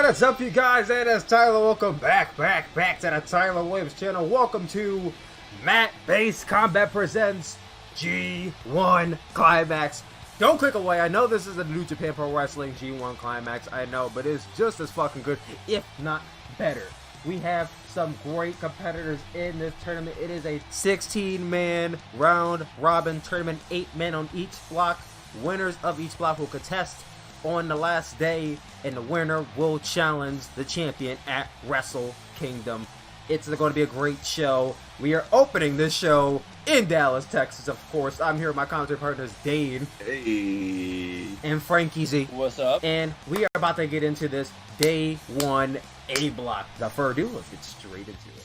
What is up, you guys? It is Tyler. Welcome back to the Tyler Waves channel. Welcome to Mat-Based Combat Presents G1 Climax. Don't click away. I know this is a New Japan Pro Wrestling G1 Climax. I know, but it's just as fucking good, if not better. We have some great competitors in this tournament. It is a 16-man round robin tournament, 8 men on each block. Winners of each block will contest on the last day, and the winner will challenge the champion at Wrestle Kingdom. It's going to be a great show. We are opening this show in Dallas, Texas, of course. I'm here with my commentary partners, Dane. Hey. And Frankie Z. What's up? And we are about to get into this day 1 A block. Without further ado, let's get straight into it.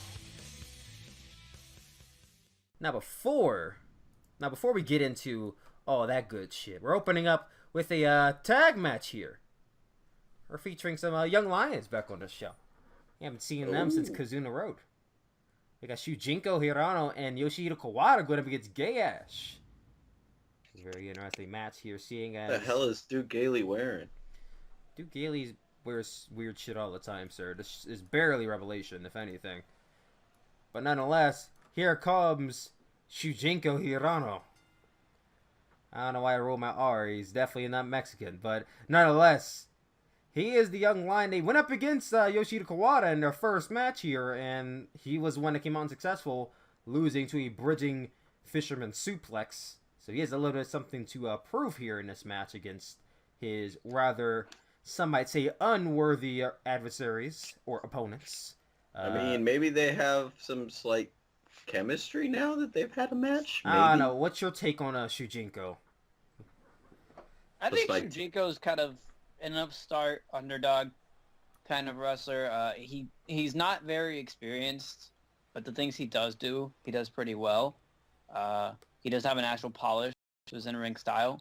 Now before we get into all that good shit, we're opening up with a tag match here. We're featuring some young lions back on the show. We haven't seen them since Kazuna Road. We got Shujinko Hirano and Yoshihiro Kawada going up against Gay Ash. It's a very interesting match here, seeing as... What the hell is Duke Gailey wearing? Duke Gailey wears weird shit all the time, sir. This is barely Revelation, if anything. But nonetheless, here comes Shujinko Hirano. I don't know why I rolled my R. He's definitely not Mexican. But nonetheless, he is the young lion. They went up against Yoshihiro Kawada in their first match here. And he was the one that came out unsuccessful, losing to a bridging fisherman suplex. So he has a little bit of something to prove here in this match against his rather, some might say, unworthy adversaries or opponents. I mean, maybe they have some slight chemistry now that they've had a match. Maybe? I don't know. What's your take on Shujinko? I think Shujinko's kind of an upstart underdog kind of wrestler. He's not very experienced, but the things he does do, he does pretty well. He does have a natural polish to his in-ring style.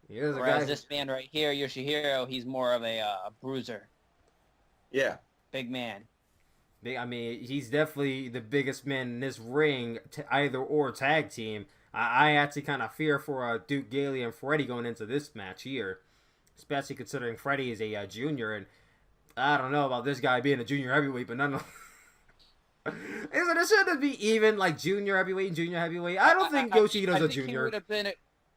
Whereas this man right here, Yoshihiro, he's more of a bruiser. Yeah. Big man. I mean, he's definitely the biggest man in this ring, either or tag team. I actually kind of fear for Duke Gailey and Freddie going into this match here, especially considering Freddie is a junior, and I don't know about this guy being a junior heavyweight, but none of it shouldn't be even like junior heavyweight and junior heavyweight. I don't think Yoshihiro's a junior.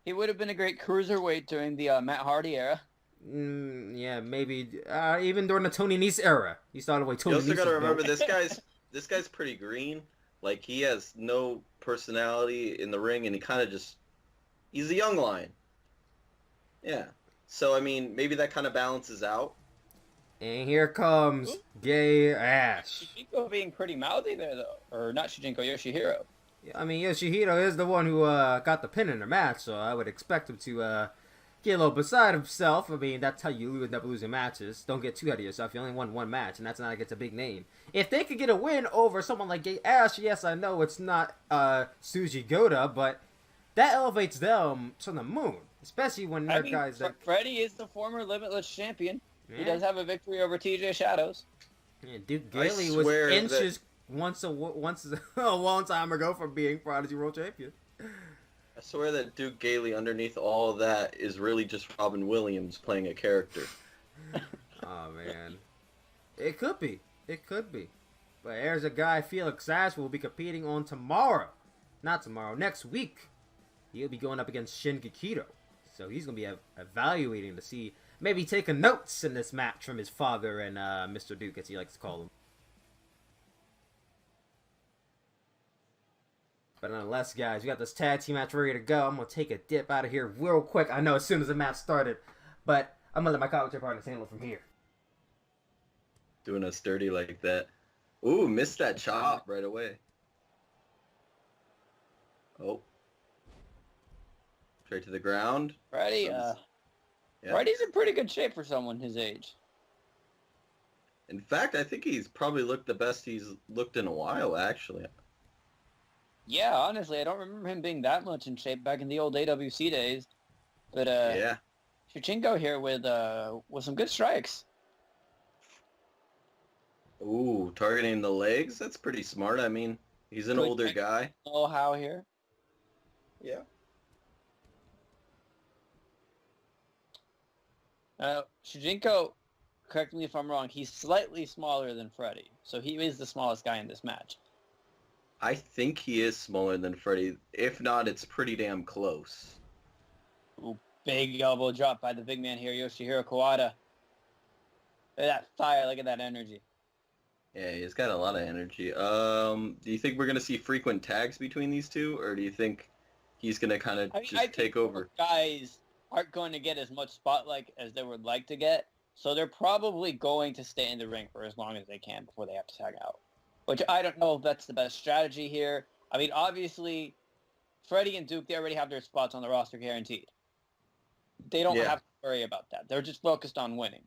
He would have been a great cruiserweight during the Matt Hardy era. Yeah, maybe even during the Tony Nese era, he started with Tony Nese. You also got to remember this guy's pretty green. Like, he has no personality in the ring, and he's a young lion. Yeah. So I mean, maybe that kind of balances out. And here comes Gay Ash. Shujinko being pretty mouthy there, though, or not Shujinko, Yoshihiro. I mean, Yoshihiro is the one who got the pin in the match, so I would expect him to get a little beside himself. I mean, that's how you end up losing matches. Don't get too ahead of yourself. You only won one match, and that's not against a big name. If they could get a win over someone like Gay Ash, yes, I know it's not Suji Gota, but that elevates them to the moon. Especially when they're guys that... Freddie is the former Limitless champion. Yeah. He does have a victory over TJ Shadows. Yeah, Duke Gailey was inches once a long time ago from being Prodigy World Champion. I swear that Duke Gailey, underneath all of that, is really just Robin Williams playing a character. Oh, man. It could be. It could be. But there's a guy, Felix Ash, will be competing on tomorrow. Not tomorrow, next week. He'll be going up against Shin Gikito. So he's going to be evaluating to see, maybe taking notes in this match from his father and Mr. Duke, as he likes to call him. But nonetheless, guys, we got this tag team match ready to go. I'm going to take a dip out of here real quick. I know as soon as the match started. But I'm going to let my commentary partners handle it from here. Doing us dirty like that. Ooh, missed that chop right away. Oh. Straight to the ground. Freddie, Freddie's in pretty good shape for someone his age. In fact, I think he's probably looked the best he's looked in a while, actually. Yeah, honestly, I don't remember him being that much in shape back in the old AWC days. But yeah, Shujinko here with some good strikes. Ooh, targeting the legs? That's pretty smart. I mean, he's an older guy. Oh, how here? Yeah. Shujinko correct me if I'm wrong, he's slightly smaller than Freddy. So he is the smallest guy in this match. I think he is smaller than Freddy. If not, it's pretty damn close. Ooh, big elbow drop by the big man here, Yoshihiro Kawada. Look at that fire, look at that energy. Yeah, he's got a lot of energy. Do you think we're going to see frequent tags between these two, or do you think he's going to kind of just take over? Guys aren't going to get as much spotlight as they would like to get, so they're probably going to stay in the ring for as long as they can before they have to tag out. Which I don't know if that's the best strategy here. I mean, obviously, Freddy and Duke, they already have their spots on the roster guaranteed. They don't have to worry about that. They're just focused on winning.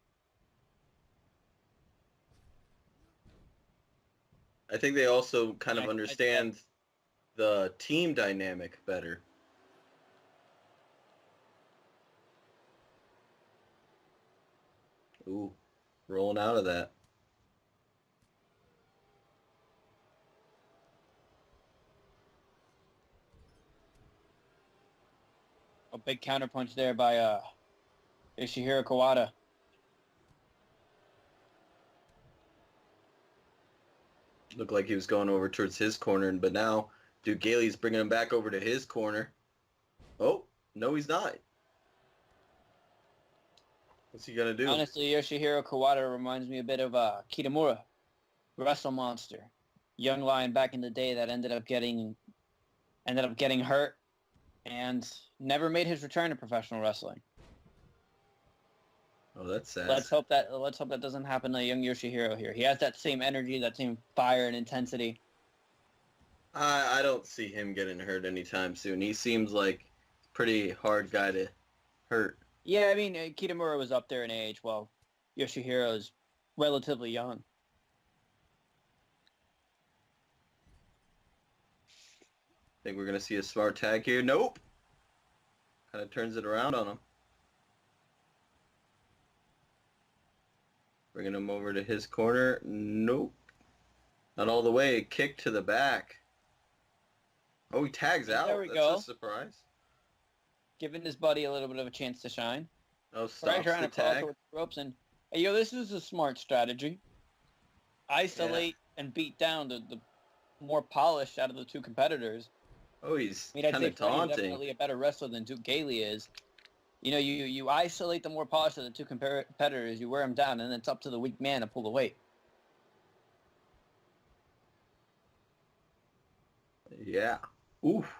I think they also kind of understand the team dynamic better. Ooh, rolling out of that. A big counterpunch there by Yoshihiro Kawada. Looked like he was going over towards his corner, but now Duke Gailey's bringing him back over to his corner. Oh, no he's not. What's he going to do? Honestly, Yoshihiro Kawada reminds me a bit of Kitamura, Wrestle Monster. Young lion back in the day that ended up getting hurt and never made his return to professional wrestling. Oh, that's sad. Let's hope that doesn't happen to young Yoshihiro here. He has that same energy, that same fire and intensity. I don't see him getting hurt anytime soon. He seems like a pretty hard guy to hurt. Yeah, I mean, Kitamura was up there in age, while Yoshihiro is relatively young. Think we're going to see a smart tag here? Nope. Kind of turns it around on him. Bringing him over to his corner. Nope. Not all the way. Kick to the back. Oh, he tags out. There we That's go. a surprise. Giving his buddy a little bit of a chance to shine. Oh, stops trying the to cross tag. over the ropes. And, hey, yo, this is a smart strategy. Isolate and beat down the more polished out of the two competitors. Oh, he's I mean, I'd kind say of Freddy's taunting. definitely a better wrestler than Duke Gailey is. You know, you isolate the more polished of the two competitors, you wear them down, and then it's up to the weak man to pull the weight. Yeah. Oof.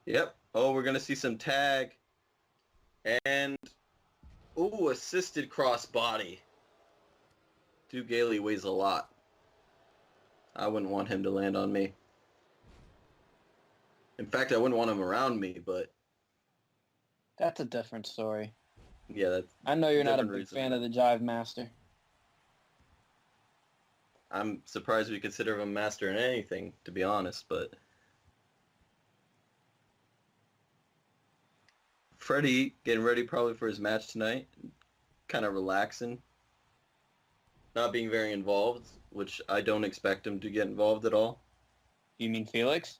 Yep. Oh, we're going to see some tag. And, ooh, assisted crossbody. Duke Gailey weighs a lot. I wouldn't want him to land on me. In fact, I wouldn't want him around me, but... That's a different story. Yeah, that's... I know you're not a big fan of the Jive Master. I'm surprised we consider him a master in anything, to be honest, but... Freddy getting ready probably for his match tonight. Kind of relaxing. Not being very involved, which I don't expect him to get involved at all. You mean Felix?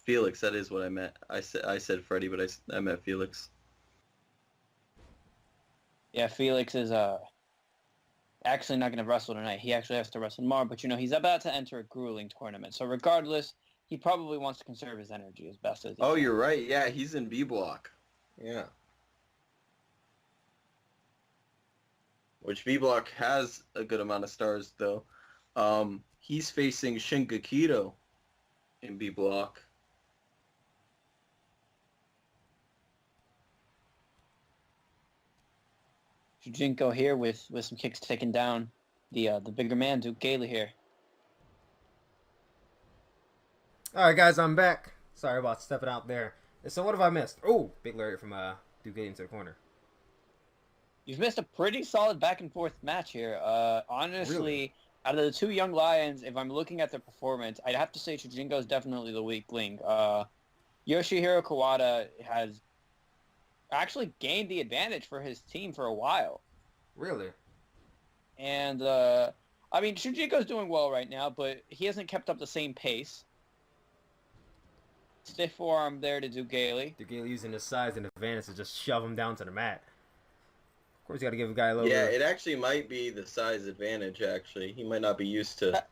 Felix, that is what I meant. I said Freddy, but I meant Felix. Yeah, Felix is actually not going to wrestle tonight. He actually has to wrestle tomorrow, but you know, he's about to enter a grueling tournament. So regardless, he probably wants to conserve his energy as best as he can. You're right. Yeah, he's in B block. Yeah. Which B block has a good amount of stars though. He's facing Shinkakido in B block. Jujinko here with some kicks taking down the bigger man, Duke Gailey here. Alright guys, I'm back. Sorry about stepping out there. So what have I missed? Oh, big lariat from Duke Gailey into the corner. You've missed a pretty solid back and forth match here. Honestly, Really? out of the two young lions, if I'm looking at their performance, I'd have to say Chujinko is definitely the weak link. Yoshihiro Kawada has actually gained the advantage for his team for a while. Really? And, I mean, Chujinko's doing well right now, but he hasn't kept up the same pace. Stiff forearm there to Duke Gailey. Duke Gailey using his size and advantage to just shove him down to the mat. Of course, you got to give a guy a little. Yeah, it actually might be the size advantage. Actually, he might not be used to.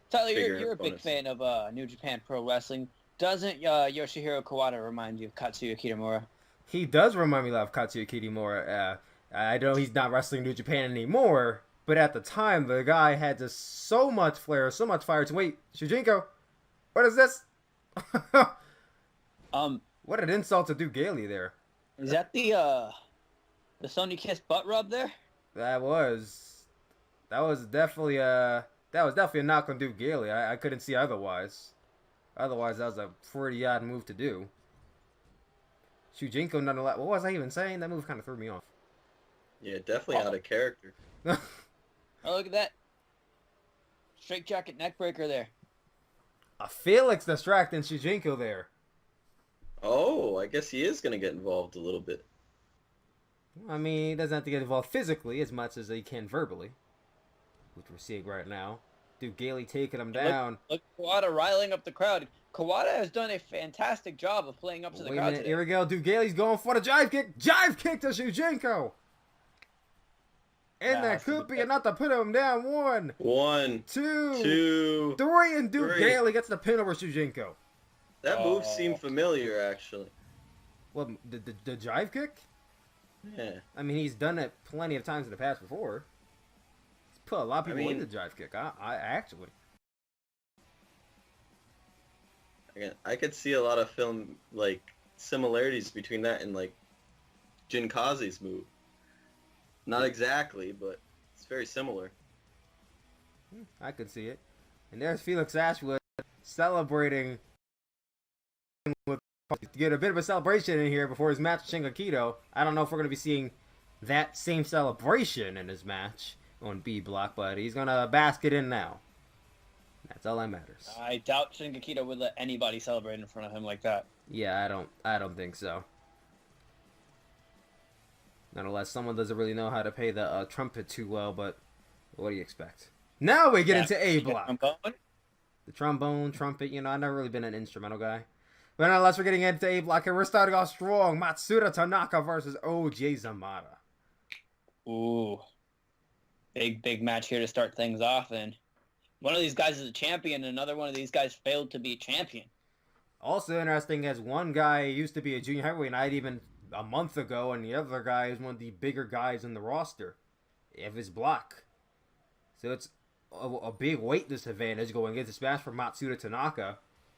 Tyler, you're a big fan of New Japan Pro Wrestling. Doesn't Yoshihiro Kawada remind you of Katsuya Kitamura? He does remind me of Katsuya Kitamura. I know he's not wrestling New Japan anymore, but at the time, the guy had just so much flair, so much fire. Wait, Shujinko, what is this? What an insult to do gaily there. Is that the Sony Kiss butt rub there? That was definitely a knock on Duke Gailey. I couldn't see otherwise. Otherwise, that was a pretty odd move to do. Shujinko, nonetheless. What was I even saying? That move kind of threw me off. Yeah, definitely out of character. Oh, look at that. Straight jacket neck breaker there. A Felix distracting Shujinko there. Oh, I guess he is going to get involved a little bit. I mean, he doesn't have to get involved physically as much as he can verbally. Which we're seeing right now. Duke Gailey taking him down. Look, Kawada riling up the crowd. Kawada has done a fantastic job of playing up to the crowd today. Here we go. Duke Gailey's going for the jive kick. Jive kick to Shujinko. And that could be enough to put him down. 1, 2, 3, and Duke Gailey gets the pin over Shujinko. That move seemed familiar, actually. What, the jive kick? Yeah. I mean, he's done it plenty of times in the past before. He's put a lot of people in the jive kick. I actually. Again, I could see a lot of similarities between that and Jinkazi's move. Not exactly, but it's very similar. I could see it. And there's Felix Ashwood celebrating with get a bit of a celebration in here before his match with Shingakito. I don't know if we're going to be seeing that same celebration in his match on B Block, but he's going to bask it in now. That's all that matters. I doubt Shingakito would let anybody celebrate in front of him like that. Yeah, I don't think so. Not unless someone doesn't really know how to play the trumpet too well, but what do you expect? Now we get into A Block. The trombone, trumpet, I've never really been an instrumental guy. But nonetheless, we're getting into A Block, and we're starting off strong. Matsuda Tanaka versus Ohje Samata. Ooh. Big match here to start things off, and one of these guys is a champion, and another one of these guys failed to be a champion. Also interesting, as one guy used to be a junior heavyweight night even a month ago, and the other guy is one of the bigger guys in the roster of his block. So it's a big weight disadvantage going against this match for Matsuda Tanaka.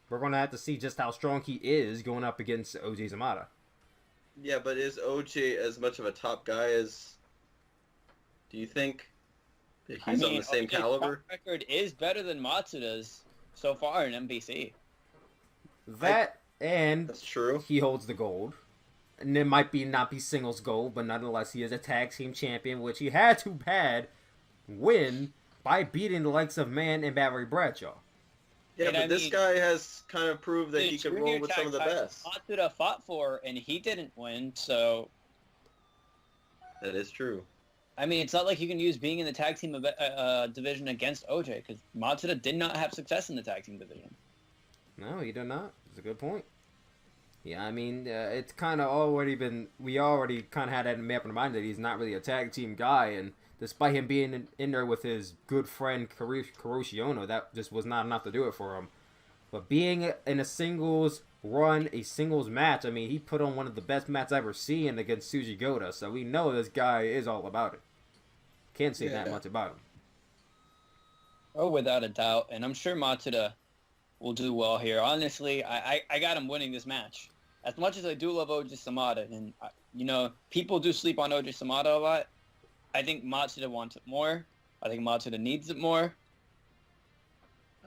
We're going to have to see just how strong he is going up against Ohje Samata. Yeah, but is Ohje as much of a top guy as... Do you think that he's on the same caliber? His record is better than Matsuda's so far in MBC. That's true. He holds the gold. And it might not be singles gold, but nonetheless, he is a tag team champion, which he had to win by beating the likes of Man and Battery Bradshaw. Yeah, but this guy has kind of proved that he can roll with some of the best. Matsuda fought for, and he didn't win, so... That is true. I mean, it's not like you can use being in the tag team division against Ohje, because Matsuda did not have success in the tag team division. No, he did not. It's a good point. Yeah, I mean, it's kind of already been... We already kind of had that map in mind that he's not really a tag team guy, and despite him being in there with his good friend Kuroshi Ono, that just was not enough to do it for him. But being in a singles run, a singles match, I mean, he put on one of the best matches I've ever seen against Suji Gota, so we know this guy is all about it. Can't say that much about him. Oh, without a doubt, and I'm sure Matsuda will do well here. Honestly, I got him winning this match. As much as I do love Ohje Samata, and, people do sleep on Ohje Samata a lot, I think Matsuda wants it more. I think Matsuda needs it more.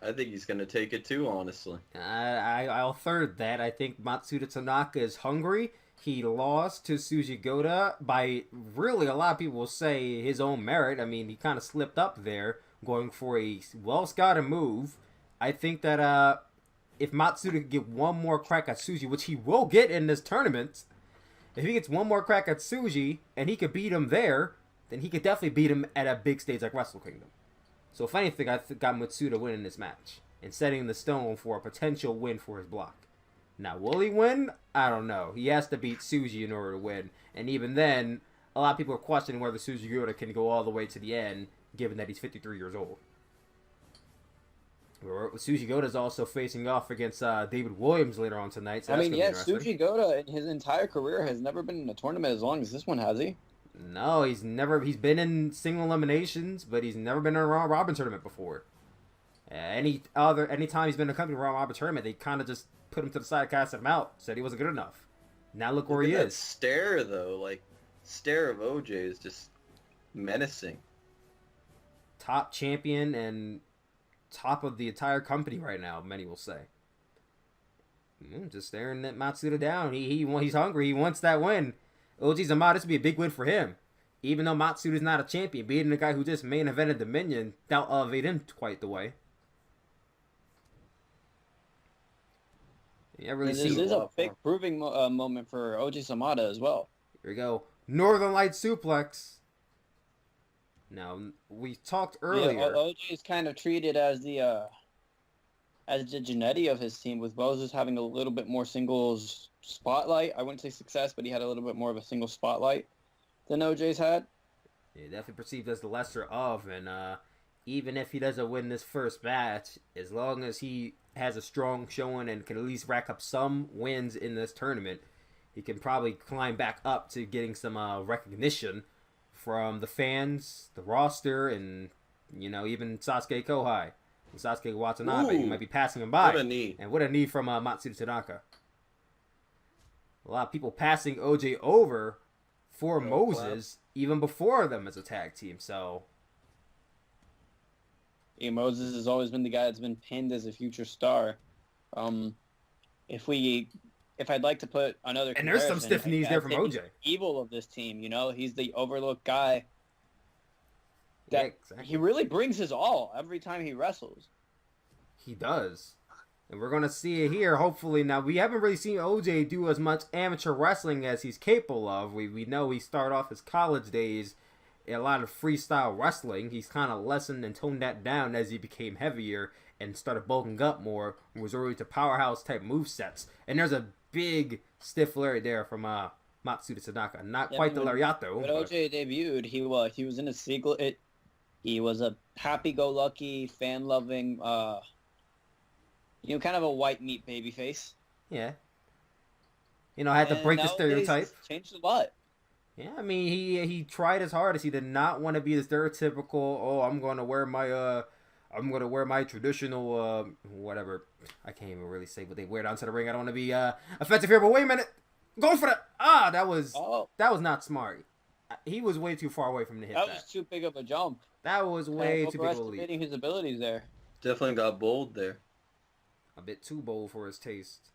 I think he's going to take it too, honestly. I'll third that. I think Matsuda Tanaka is hungry. He lost to Suji Gota by, really, a lot of people will say his own merit. I mean, he kind of slipped up there, going for a well-scouted move. I think that if Matsuda could get one more crack at Suji, which he will get in this tournament, if he gets one more crack at Suji, and he could beat him there, then he could definitely beat him at a big stage like Wrestle Kingdom. So if anything, I got Matsuda winning this match and setting the stone for a potential win for his block. Now, will he win? I don't know. He has to beat Suji in order to win. And even then, a lot of people are questioning whether Suji Gota can go all the way to the end, given that he's 53 years old. Suji Gota is also facing off against David Williams later on tonight. So Suji Gota in his entire career has never been in a tournament as long as this one, has he? No, he's never. He's been in single eliminations, but he's never been in a round robin tournament before. Anytime he's been in a company round robin tournament, they kind of just put him to the side, casted him out, said he wasn't good enough. Now look where he is. Stare though, stare of OJ is just menacing. Top champion and top of the entire company right now, many will say. Just staring at Matsuda down. He's hungry. He wants that win. OG Samata, this would be a big win for him. Even though Matsuda's not a champion, beating the guy who just main evented Dominion, that'll elevate him quite the way. This is a big proving moment for OG Samata as well. Here we go. Northern Light suplex. Now, we talked earlier. Yeah, OG is kind of treated as the Genetti of his team, with Moses having a little bit more singles spotlight. I wouldn't say success, but he had a little bit more of a single spotlight than OJ's had. Yeah, definitely perceived as the lesser of, and even if he doesn't win this first match, as long as he has a strong showing and can at least rack up some wins in this tournament, he can probably climb back up to getting some recognition from the fans, the roster, and even Sasuke Kohai and Sasuke Watanabe. He might be passing him by. What a knee. And what a knee from Matsuda Tanaka. A lot of people passing OJ over for Moses even before them as a tag team. So Moses has always been the guy that's been pinned as a future star. If I'd like to put another and there's some stiff knees there from OJ. Evil of this team, he's the overlooked guy. Exactly. He really brings his all every time he wrestles. He does. And we're going to see it here, hopefully. Now, we haven't really seen OJ do as much amateur wrestling as he's capable of. We know he started off his college days in a lot of freestyle wrestling. He's kind of lessened and toned that down as he became heavier and started bulking up more and was already to powerhouse-type movesets. And there's a big stiff lariat there from Matsuda Tanaka. Not quite the lariato. When OJ debuted, he was in a singlet. He was a happy-go-lucky, fan-loving... kind of a white meat baby face. Yeah. I had to break the stereotype. Changed a lot. Yeah, I mean, he tried his hardest. He did not want to be the stereotypical, I'm going to wear my traditional, whatever. I can't even really say what they wear down to the ring. I don't want to be offensive here, but wait a minute. Go for that. That was not smart. He was way too far away from the hit. That was too big of a jump. That was way too big of a leap. Overestimating his abilities there. Definitely got bold there. A bit too bold for his taste.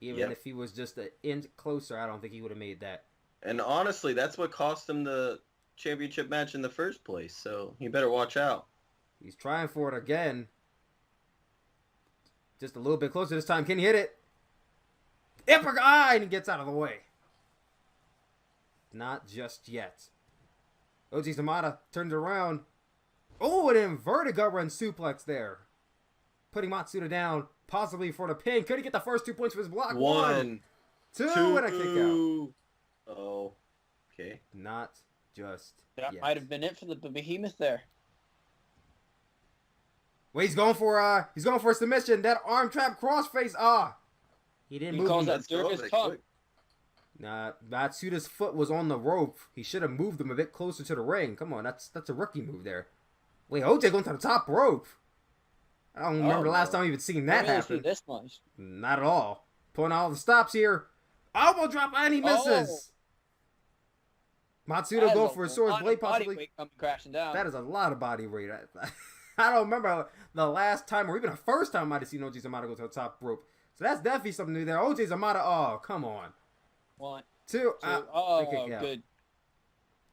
Even if he was just an inch closer, I don't think he would have made that. And honestly, that's what cost him the championship match in the first place, so he better watch out. He's trying for it again. Just a little bit closer this time. Can he hit it? And he gets out of the way. Not just yet. OG Samata turns around. Oh, an inverted gut run suplex there. Putting Matsuda down, possibly for the pin. Could he get the first 2 points for his block? 1, 2, and a kick out. Oh, okay. Not just That yet. might have been it for the behemoth there. Wait, he's going for a submission. That arm trap crossface. He didn't move. He calls that circus talk. Nah, Matsuda's foot was on the rope. He should have moved him a bit closer to the ring. Come on, that's a rookie move there. Wait, OJ going to the top rope. I don't remember the last time I've even seen that happen. This much. Not at all. Pulling all the stops here. Elbow drop and he misses. Matsuda go for a sword blade possibly. Crashing down. That is a lot of body weight. I don't remember the last time or even the first time I might have seen OG Samata go to the top rope. So that's definitely something new there. OG Samata, oh, come on. 1, 2. Good.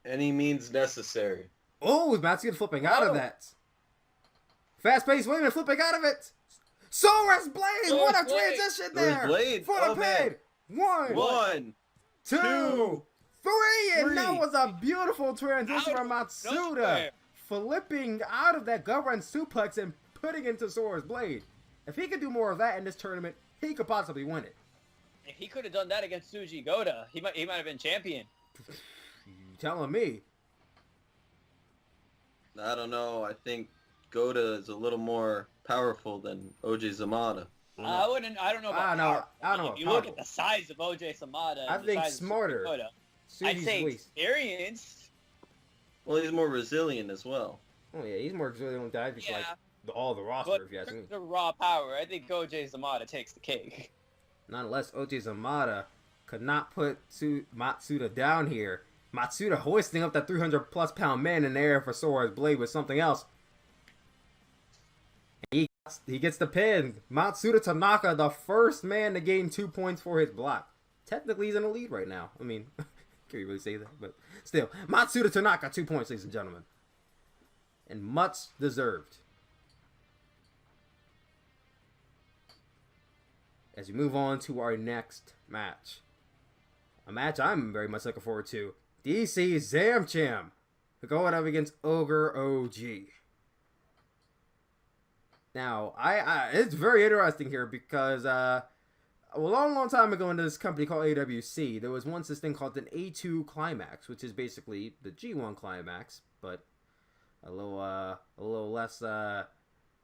Any means necessary. Oh, Matsuda flipping out of that. Fast pace, wait a minute, flipping out of it. Sora's Blade, what a transition there. For the pin. 1, 2, 3, and that was a beautiful transition from Matsuda. Flipping out of that gut run suplex and putting into Sora's Blade. If he could do more of that in this tournament, he could possibly win it. If he could have done that against Suji Gota, he might have been champion. telling me. I don't know. I think Gota is a little more powerful than OJ Samata. I don't know about power. I don't know. If you look at the size of OJ Samata, I think smarter. I'd say experienced. Well, he's more resilient as well. Oh yeah, he's more resilient than like all the roster. But if you ask me. the raw power, I think OJ Samata takes the cake. Nonetheless, OJ Samata could not put Matsuda down here. Matsuda hoisting up that 300+ pound man in the air for Sora's blade with something else. He gets the pin. Matsuda Tanaka, the first man to gain 2 points for his block. Technically, he's in the lead right now. I mean, can you really say that? But still, Matsuda Tanaka, 2 points, ladies and gentlemen. And much deserved. As we move on to our next match. A match I'm very much looking forward to. DC Sam-Chem going up against Ogre OG. Now, it's very interesting here because a long time ago in this company called AWC, there was once this thing called an A2 Climax, which is basically the G1 Climax, but a little less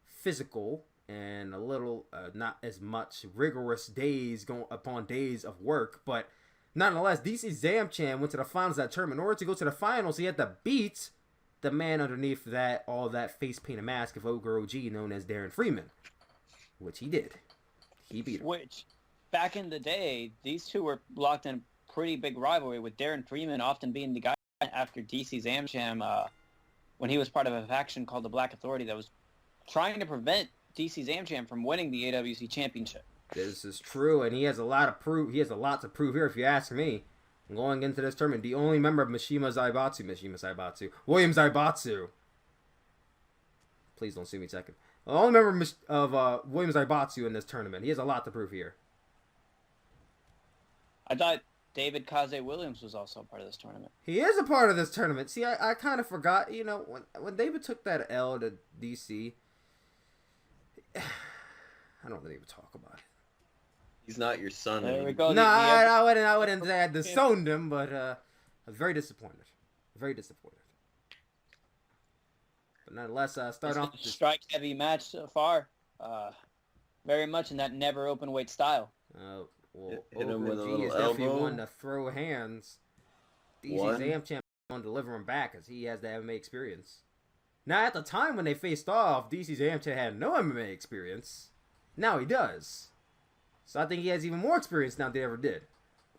physical and a little not as much rigorous days upon days of work, but nonetheless, DC Sam-Chem went to the finals of that tournament. In order to go to the finals, he had to beat the man underneath all that face painted mask of Ogre OG, known as Darren Freeman, which he did. He beat him. Which, back in the day, these two were locked in a pretty big rivalry, with Darren Freeman often being the guy after DC Sam-Chem when he was part of a faction called the Black Authority that was trying to prevent DC Sam-Chem from winning the AWC Championship. This is true, and he has a lot to prove. He has a lot to prove here, if you ask me. Going into this tournament, the only member of William Zaibatsu. Please don't see me second. The only member of William Zaibatsu in this tournament. He has a lot to prove here. I thought David Kaze Williams was also a part of this tournament. He is a part of this tournament. See, I kind of forgot. You know, when David took that L to DC, I don't really even talk about it. He's not your son. There we go. No, I wouldn't say I disowned him, but I was very disappointed. Very disappointed. But nonetheless, start off a strike-heavy match so far. Very much in that never open weight style. Well, Ogre OG is definitely one to throw hands. DC Sam-Chem on to deliver him back as he has the MMA experience. Now, at the time when they faced off, DC Sam-Chem had no MMA experience. Now he does. So I think he has even more experience now than he ever did.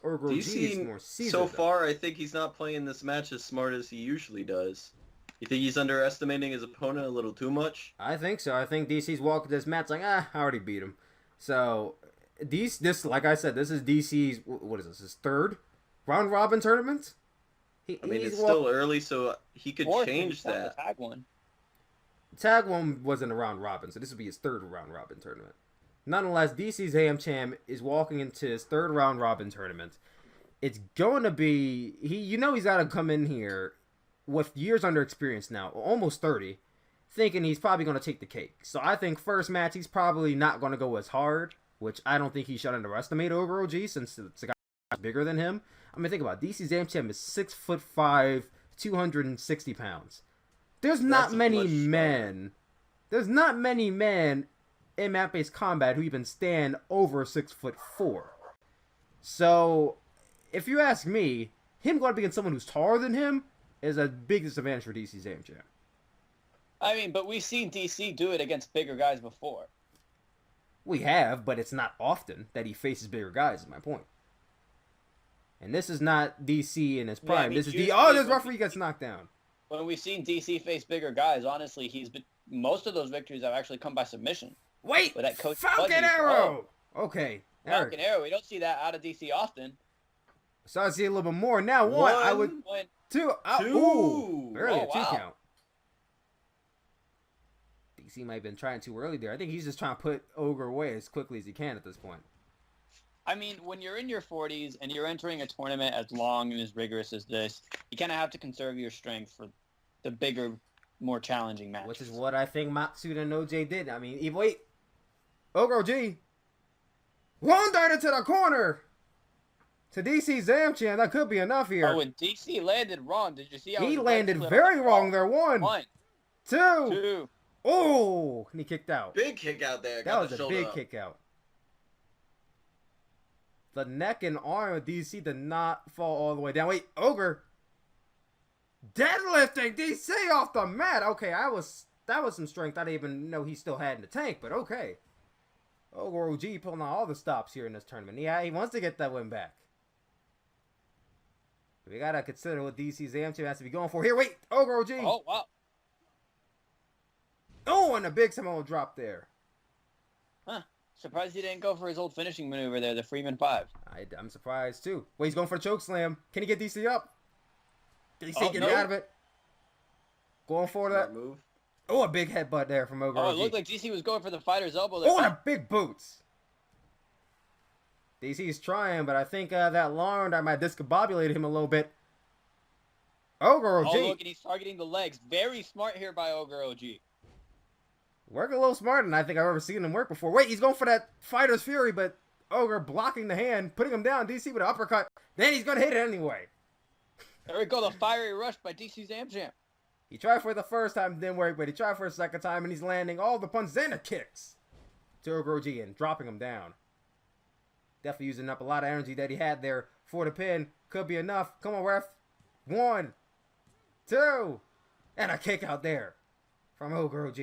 Ogre OG is more seasoned. So far, I think he's not playing this match as smart as he usually does. You think he's underestimating his opponent a little too much? I think so. I think DC's walking this match like, I already beat him. So, this, like I said, this is DC's, what is this, his third round robin tournament? It's still early, so he could change that. Tag one wasn't a round robin, so this would be his third round robin tournament. Nonetheless, DC Sam-Chem is walking into his third round robin tournament. It's going to be, he's got to come in here with years under experience now, almost 30, thinking he's probably going to take the cake. So I think first match, he's probably not going to go as hard, which I don't think he should underestimate Ogre OG since it's a guy bigger than him. I mean, think about it. DC Sam-Chem is 6'5", 260 pounds. There's not many men in map-based combat who even stand over 6'4". So, if you ask me, him going up against someone who's taller than him is a big disadvantage for DC Sam-Chem. I mean, but we've seen DC do it against bigger guys before. We have, but it's not often that he faces bigger guys, is my point. And this is not DC in his prime. Yeah, I mean, this is this referee gets knocked down. When we've seen DC face bigger guys, honestly, most of those victories have actually come by submission. Wait! Falcon Arrow! Okay. Falcon Arrow. We don't see that out of DC often. So I see a little bit more. Now one. Two. Ooh. Early, a 2 count. DC might have been trying too early there. I think he's just trying to put Ogre away as quickly as he can at this point. I mean, when you're in your 40s and you're entering a tournament as long and as rigorous as this, you kind of have to conserve your strength for the bigger, more challenging matches. Which is what I think Matsuda and OJ did. I mean, wait. Ogre OG. One dart into the corner. to DC Sam-Chem. That could be enough here. Oh, and DC landed wrong. Did you see how he landed very wrong there? One, two. Oh, and he kicked out. Big kick out there. That was a big kick out. The neck and arm of DC did not fall all the way down. Wait, Ogre deadlifting DC off the mat. Okay, that was some strength I didn't even know he still had in the tank, but okay. Ogre OG pulling on all the stops here in this tournament. Yeah, he wants to get that win back. We gotta consider what DC Sam-Chem has to be going for here. Wait, Ogre OG. Oh, wow. Oh, and a big Samoan drop there. Huh. Surprised he didn't go for his old finishing maneuver there, the Freeman 5. I'm surprised, too. Wait, he's going for the choke slam. Can he get DC up? DC getting out of it. Going for that. Move. Oh, a big headbutt there from Ogre OG. Oh, it looked like DC was going for the fighter's elbow there. Oh, and a big boots. DC's trying, but I think that long arm might discombobulate him a little bit. Ogre OG. Oh, look, and he's targeting the legs. Very smart here by Ogre OG. Working a little smarter than I think I've ever seen him work before. Wait, he's going for that Fighter's Fury, but Ogre blocking the hand, putting him down. DC with an uppercut. Then he's going to hit it anyway. There we go, the fiery rush by DC Sam-Chem. He tried for the first time, didn't work, but he tried for a second time, and he's landing all the punches and the kicks to Ogre OG and dropping him down. Definitely using up a lot of energy that he had there for the pin. Could be enough. Come on, ref. 1, 2, and a kick out there from Ogre OG.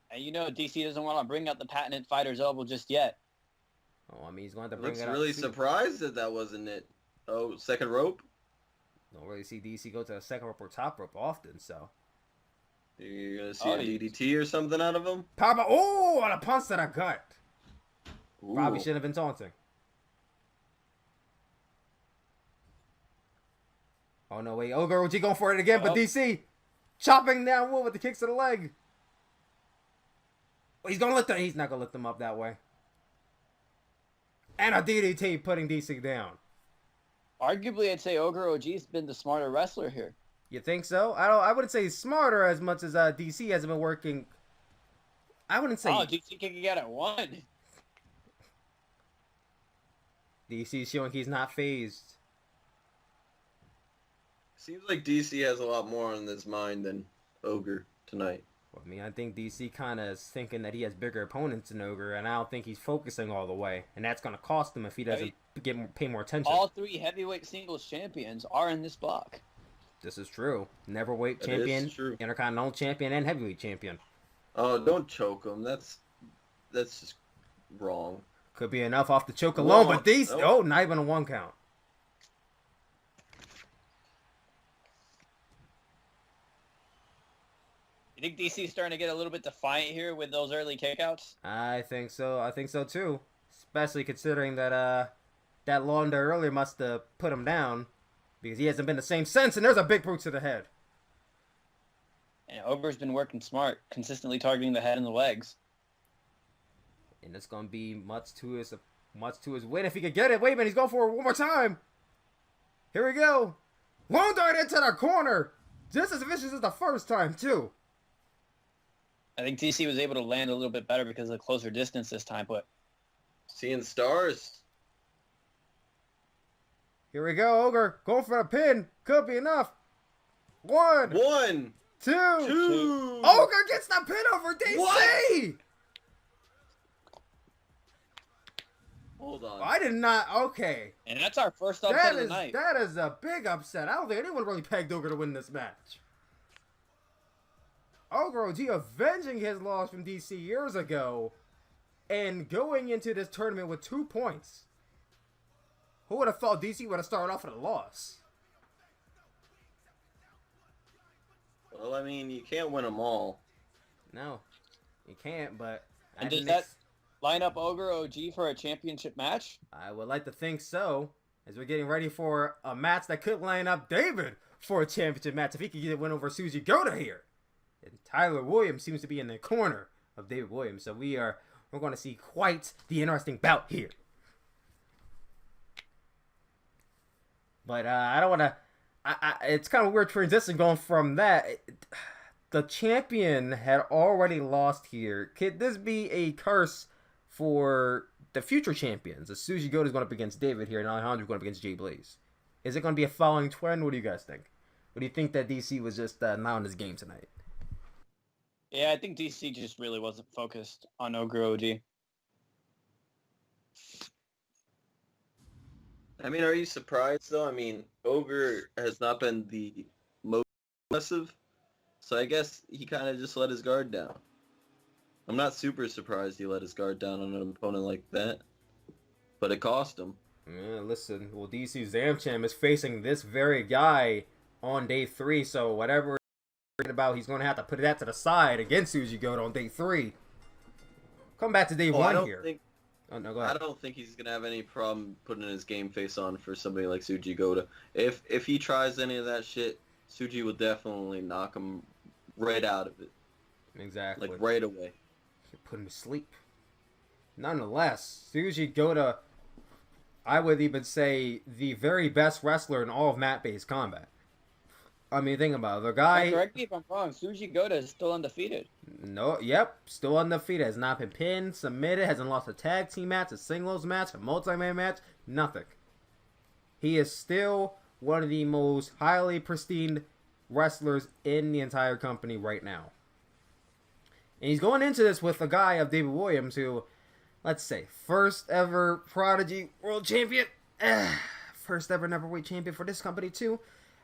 And you know DC doesn't want to bring out the patented fighter's elbow just yet. Oh, I mean, he's going to bring Looks it out. really surprised that wasn't it. Oh, second rope? Don't really see DC go to the second rope or top rope often, so. You're going to see a DDT or something out of him? Powerbomb. Oh, and a punch to the gut. Ooh. Probably shouldn't have been taunting. Oh, no, wait. Ogre OG going for it again, but DC chopping down Wood with the kicks to the leg. He's not going to lift them up that way. And a DDT putting DC down. Arguably, I'd say Ogre OG's been the smarter wrestler here. You think so? I wouldn't say he's smarter as much as DC hasn't been working. I wouldn't say. Oh, DC kicking out at 1. DC's showing he's not phased. Seems like DC has a lot more on his mind than Ogre tonight. I mean, I think DC kind of is thinking that he has bigger opponents than Ogre, and I don't think he's focusing all the way. And that's going to cost him if he doesn't pay more attention. All 3 heavyweight singles champions are in this block. This is true. Neverweight champion, Intercontinental champion, and heavyweight champion. Oh, don't choke him. That's just wrong. Could be enough off the choke alone, but DC... Nope. Oh, not even a 1 count. You think DC's starting to get a little bit defiant here with those early kickouts? I think so. I think so, too. Especially considering that that launder earlier must have put him down. Because he hasn't been the same since, and there's a big boot to the head. And Ogre's been working smart, consistently targeting the head and the legs. And it's going to be much to his win if he could get it. Wait a minute, he's going for it one more time. Here we go. Long dart into the corner. Just as vicious as the first time, too. I think DC was able to land a little bit better because of the closer distance this time, but... Seeing stars. Here we go, Ogre. Going for the pin. Could be enough. 1, 2. Ogre gets the pin over DC. What? Hold on. I did not. Okay. And that's our first upset of the night. That is a big upset. I don't think anyone really pegged Ogre to win this match. Ogre OG avenging his loss from DC years ago and going into this tournament with 2 points. Who would have thought DC would have started off with a loss? Well, I mean, you can't win them all. No, you can't, but... And does that line up Ogre OG for a championship match? I would like to think so, as we're getting ready for a match that could line up David for a championship match if he could get a win over Suji Gota here. And Tyler Williams seems to be in the corner of David Williams, so we're going to see quite the interesting bout here. But I don't want to... it's kind of a weird transition going from that. The champion had already lost here. Could this be a curse for the future champions. As Suji Gota is going up against David here, and Alejandro going up against Jay Blaze. Is it going to be a following trend? What do you guys think? Or do you think that DC was just not on his game tonight? Yeah, I think DC just really wasn't focused on Ogre OG. I mean, are you surprised, though? I mean, Ogre has not been the most aggressive, so I guess he kind of just let his guard down. I'm not super surprised he let his guard down on an opponent like that, but it cost him. Yeah, listen, well, DC Sam-Chem is facing this very guy on day 3, so whatever he's about, he's going to have to put that to the side against Suji Gota on day 3. Come back to day 1 here. Oh, no, go ahead. I don't think he's going to have any problem putting his game face on for somebody like Suji Gota. If he tries any of that shit, Suji will definitely knock him right out of it. Exactly. Like, right away. Put him to sleep. Nonetheless, Suji Gota, I would even say, the very best wrestler in all of mat-based combat. I mean, think about it. The guy... Correct me if I'm wrong. Suji Gota is still undefeated. No, yep. Still undefeated. Has not been pinned, submitted, hasn't lost a tag team match, a singles match, a multi-man match. Nothing. He is still one of the most highly pristine wrestlers in the entire company right now. And he's going into this with a guy of David Williams who, let's say, first ever Prodigy World Champion. First ever number-weight champion for this company too.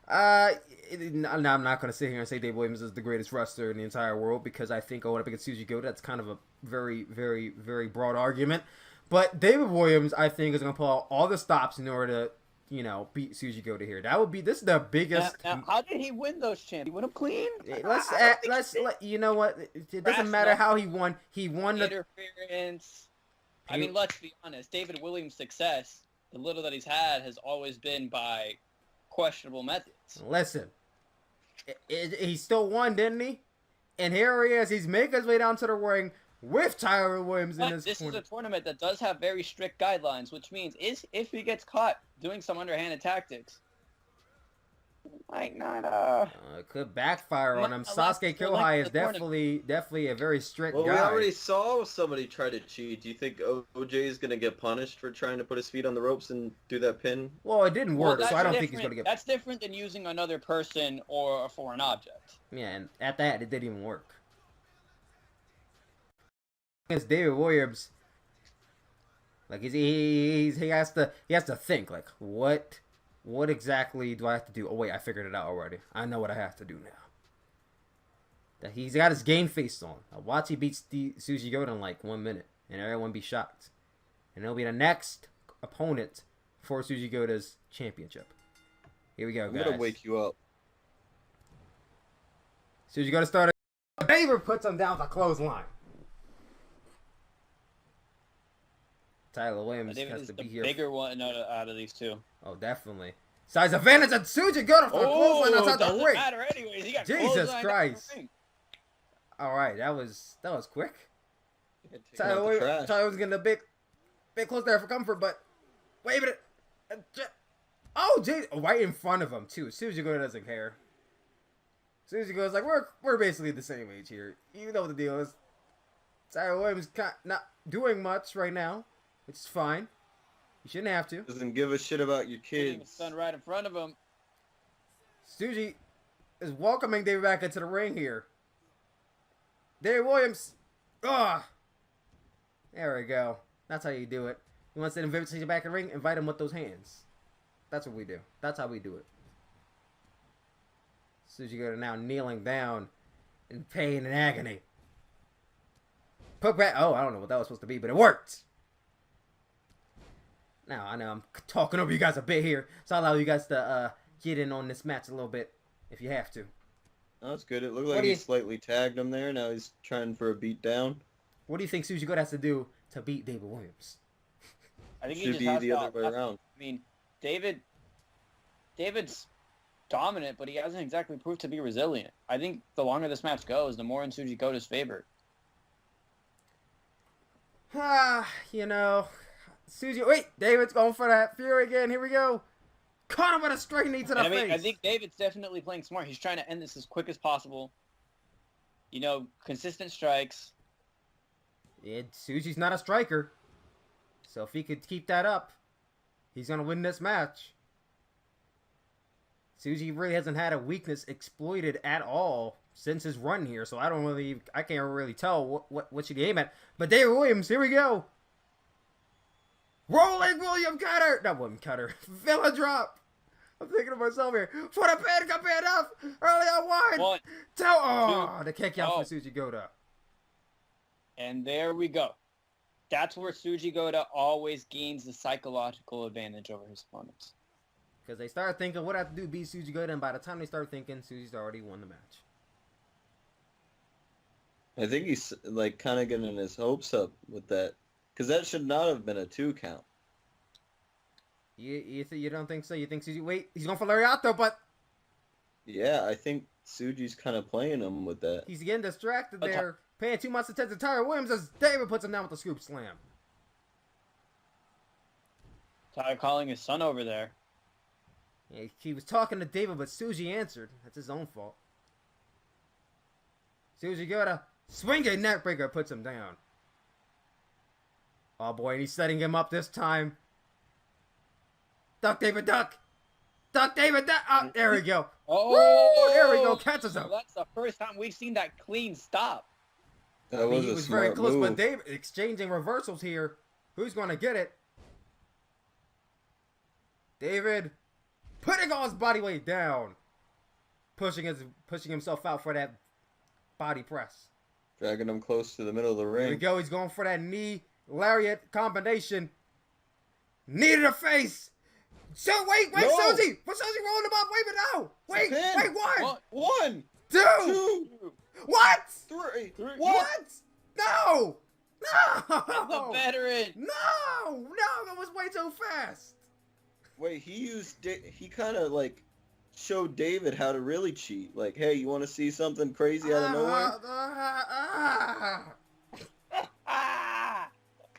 I'm not going to sit here and say Dave Williams is the greatest wrestler in the entire world, because I think going up against Suji Gota, that's kind of a very, very, very broad argument. But David Williams, I think, is going to pull out all the stops in order to, you know, beat Suji Gota here. This is the biggest... Now, how did he win those champs? He won them clean? You know what? It doesn't matter how he won. He won the... Interference. I mean, let's be honest. David Williams' success, the little that he's had, has always been by questionable methods. Listen, he still won, didn't he? And here he is. He's making his way down to the ring with Tyler Williams in his corner. This is a tournament that does have very strict guidelines, which means if he gets caught doing some underhanded tactics, might not it could backfire on him. Sasuke Kohai is definitely a very strict guy. Well, we already saw somebody try to cheat. Do you think OJ is going to get punished for trying to put his feet on the ropes and do that pin? Well, it didn't work, so I don't think he's going to get... That's different than using another person or a foreign object. Yeah, and at that, it didn't even work. Against David Williams, like he has to think, like, what exactly do I have to do? Oh, wait, I figured it out already. I know what I have to do now. That he's got his game face on. Now watch he beats Suji Gota in like 1 minute, and everyone be shocked. And he'll be the next opponent for Suji Gota's championship. Here we go, guys. I'm going to wake you up. Suji Gota started. David puts him down with a clothesline. Tyler Williams has to be here. Bigger one out of these two. Oh, definitely. Size advantage and Suji Gota for the clothesline outside the ring. Doesn't matter anyways. He got Jesus Christ. All right, that was quick. Tyler Williams getting a bit close there for comfort, but wait a minute. Oh, geez, right in front of him too. Suji Gota doesn't care. Suji Gota's like, we're basically the same age here. You know what the deal is. Tyler Williams not doing much right now, which is fine. You shouldn't have to. Doesn't give a shit about your kids. Son right in front of him. Suji is welcoming David back into the ring here. David Williams. Ah. There we go. That's how you do it. You want to send him to back in the ring? Invite him with those hands. That's what we do. That's how we do it. Suji Gota now kneeling down in pain and agony. Put back. Oh, I don't know what that was supposed to be, but it worked. Now, I know I'm talking over you guys a bit here, so I'll allow you guys to get in on this match a little bit, if you have to. That's good. It looked like he slightly tagged him there. Now he's trying for a beat down. What do you think Suji Gota has to do to beat David Williams? I think should be the other way around. I mean, David's dominant, but he hasn't exactly proved to be resilient. I think the longer this match goes, the more in Suji Gota's favor. You know... Suji, wait, David's going for that Fury again. Here we go. Caught him with a straight knee to the face. I think David's definitely playing smart. He's trying to end this as quick as possible. You know, consistent strikes. Yeah, Suji's not a striker. So if he could keep that up, he's going to win this match. Suji really hasn't had a weakness exploited at all since his run here, so I can't really tell what should he aim at. But David Williams, here we go. Rolling William Cutter! Not William Cutter. Villa drop. I'm thinking to myself here. For the pin, come in up. Early on 1, 2. Oh, the kick out for Suji Gota. And there we go. That's where Suji Gota always gains the psychological advantage over his opponents. Because they start thinking what I have to do to beat Suji Gota, and by the time they start thinking, Suji's already won the match. I think he's like kind of getting his hopes up with that. Because that should not have been a 2 count. You don't think so? You think Suji... Wait, he's going for Lariato, but... Yeah, I think Suji's kind of playing him with that. He's getting distracted there. Paying too much attention to Tyler Williams as David puts him down with the scoop slam. Tyler calling his son over there. Yeah, he was talking to David, but Suji answered. That's his own fault. Suji Gota, swinging neckbreaker, puts him down. Oh boy, and he's setting him up this time. Duck, David, duck! Duck, David, duck! Oh, there we go. Oh, woo, there we go, catches him. That's the first time we've seen that clean stop. That was he a was smart very close, move. but David exchanging reversals here. Who's going to get it? David putting all his body weight down. Pushing himself out for that body press. Dragging him close to the middle of the ring. Here we go. He's going for that knee lariat combination. Knee to the face. So wait, no. Suji! What's Suji rolling him up? Wait, but no! Wait, one! 1, 2! What? 3! What? No! No! The veteran! No! That was way too fast! Wait, he kind of like showed David how to really cheat. Like, hey, you want to see something crazy out of nowhere?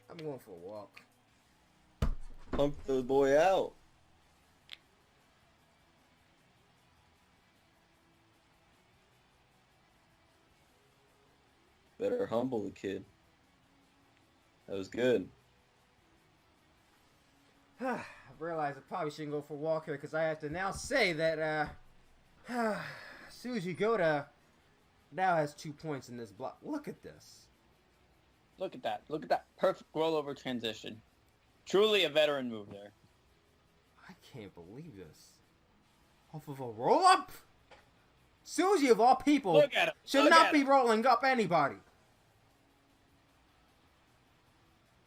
I'm going for a walk. Punk the boy out. Better humble the kid. That was good. I realize I probably shouldn't go for a walk here because I have to now say that Suji Gota now has 2 points in this block. Look at this. Look at that. Look at that perfect rollover transition. Truly a veteran move there. I can't believe this. Off of a roll-up? Suji, of all people, should not be rolling up anybody.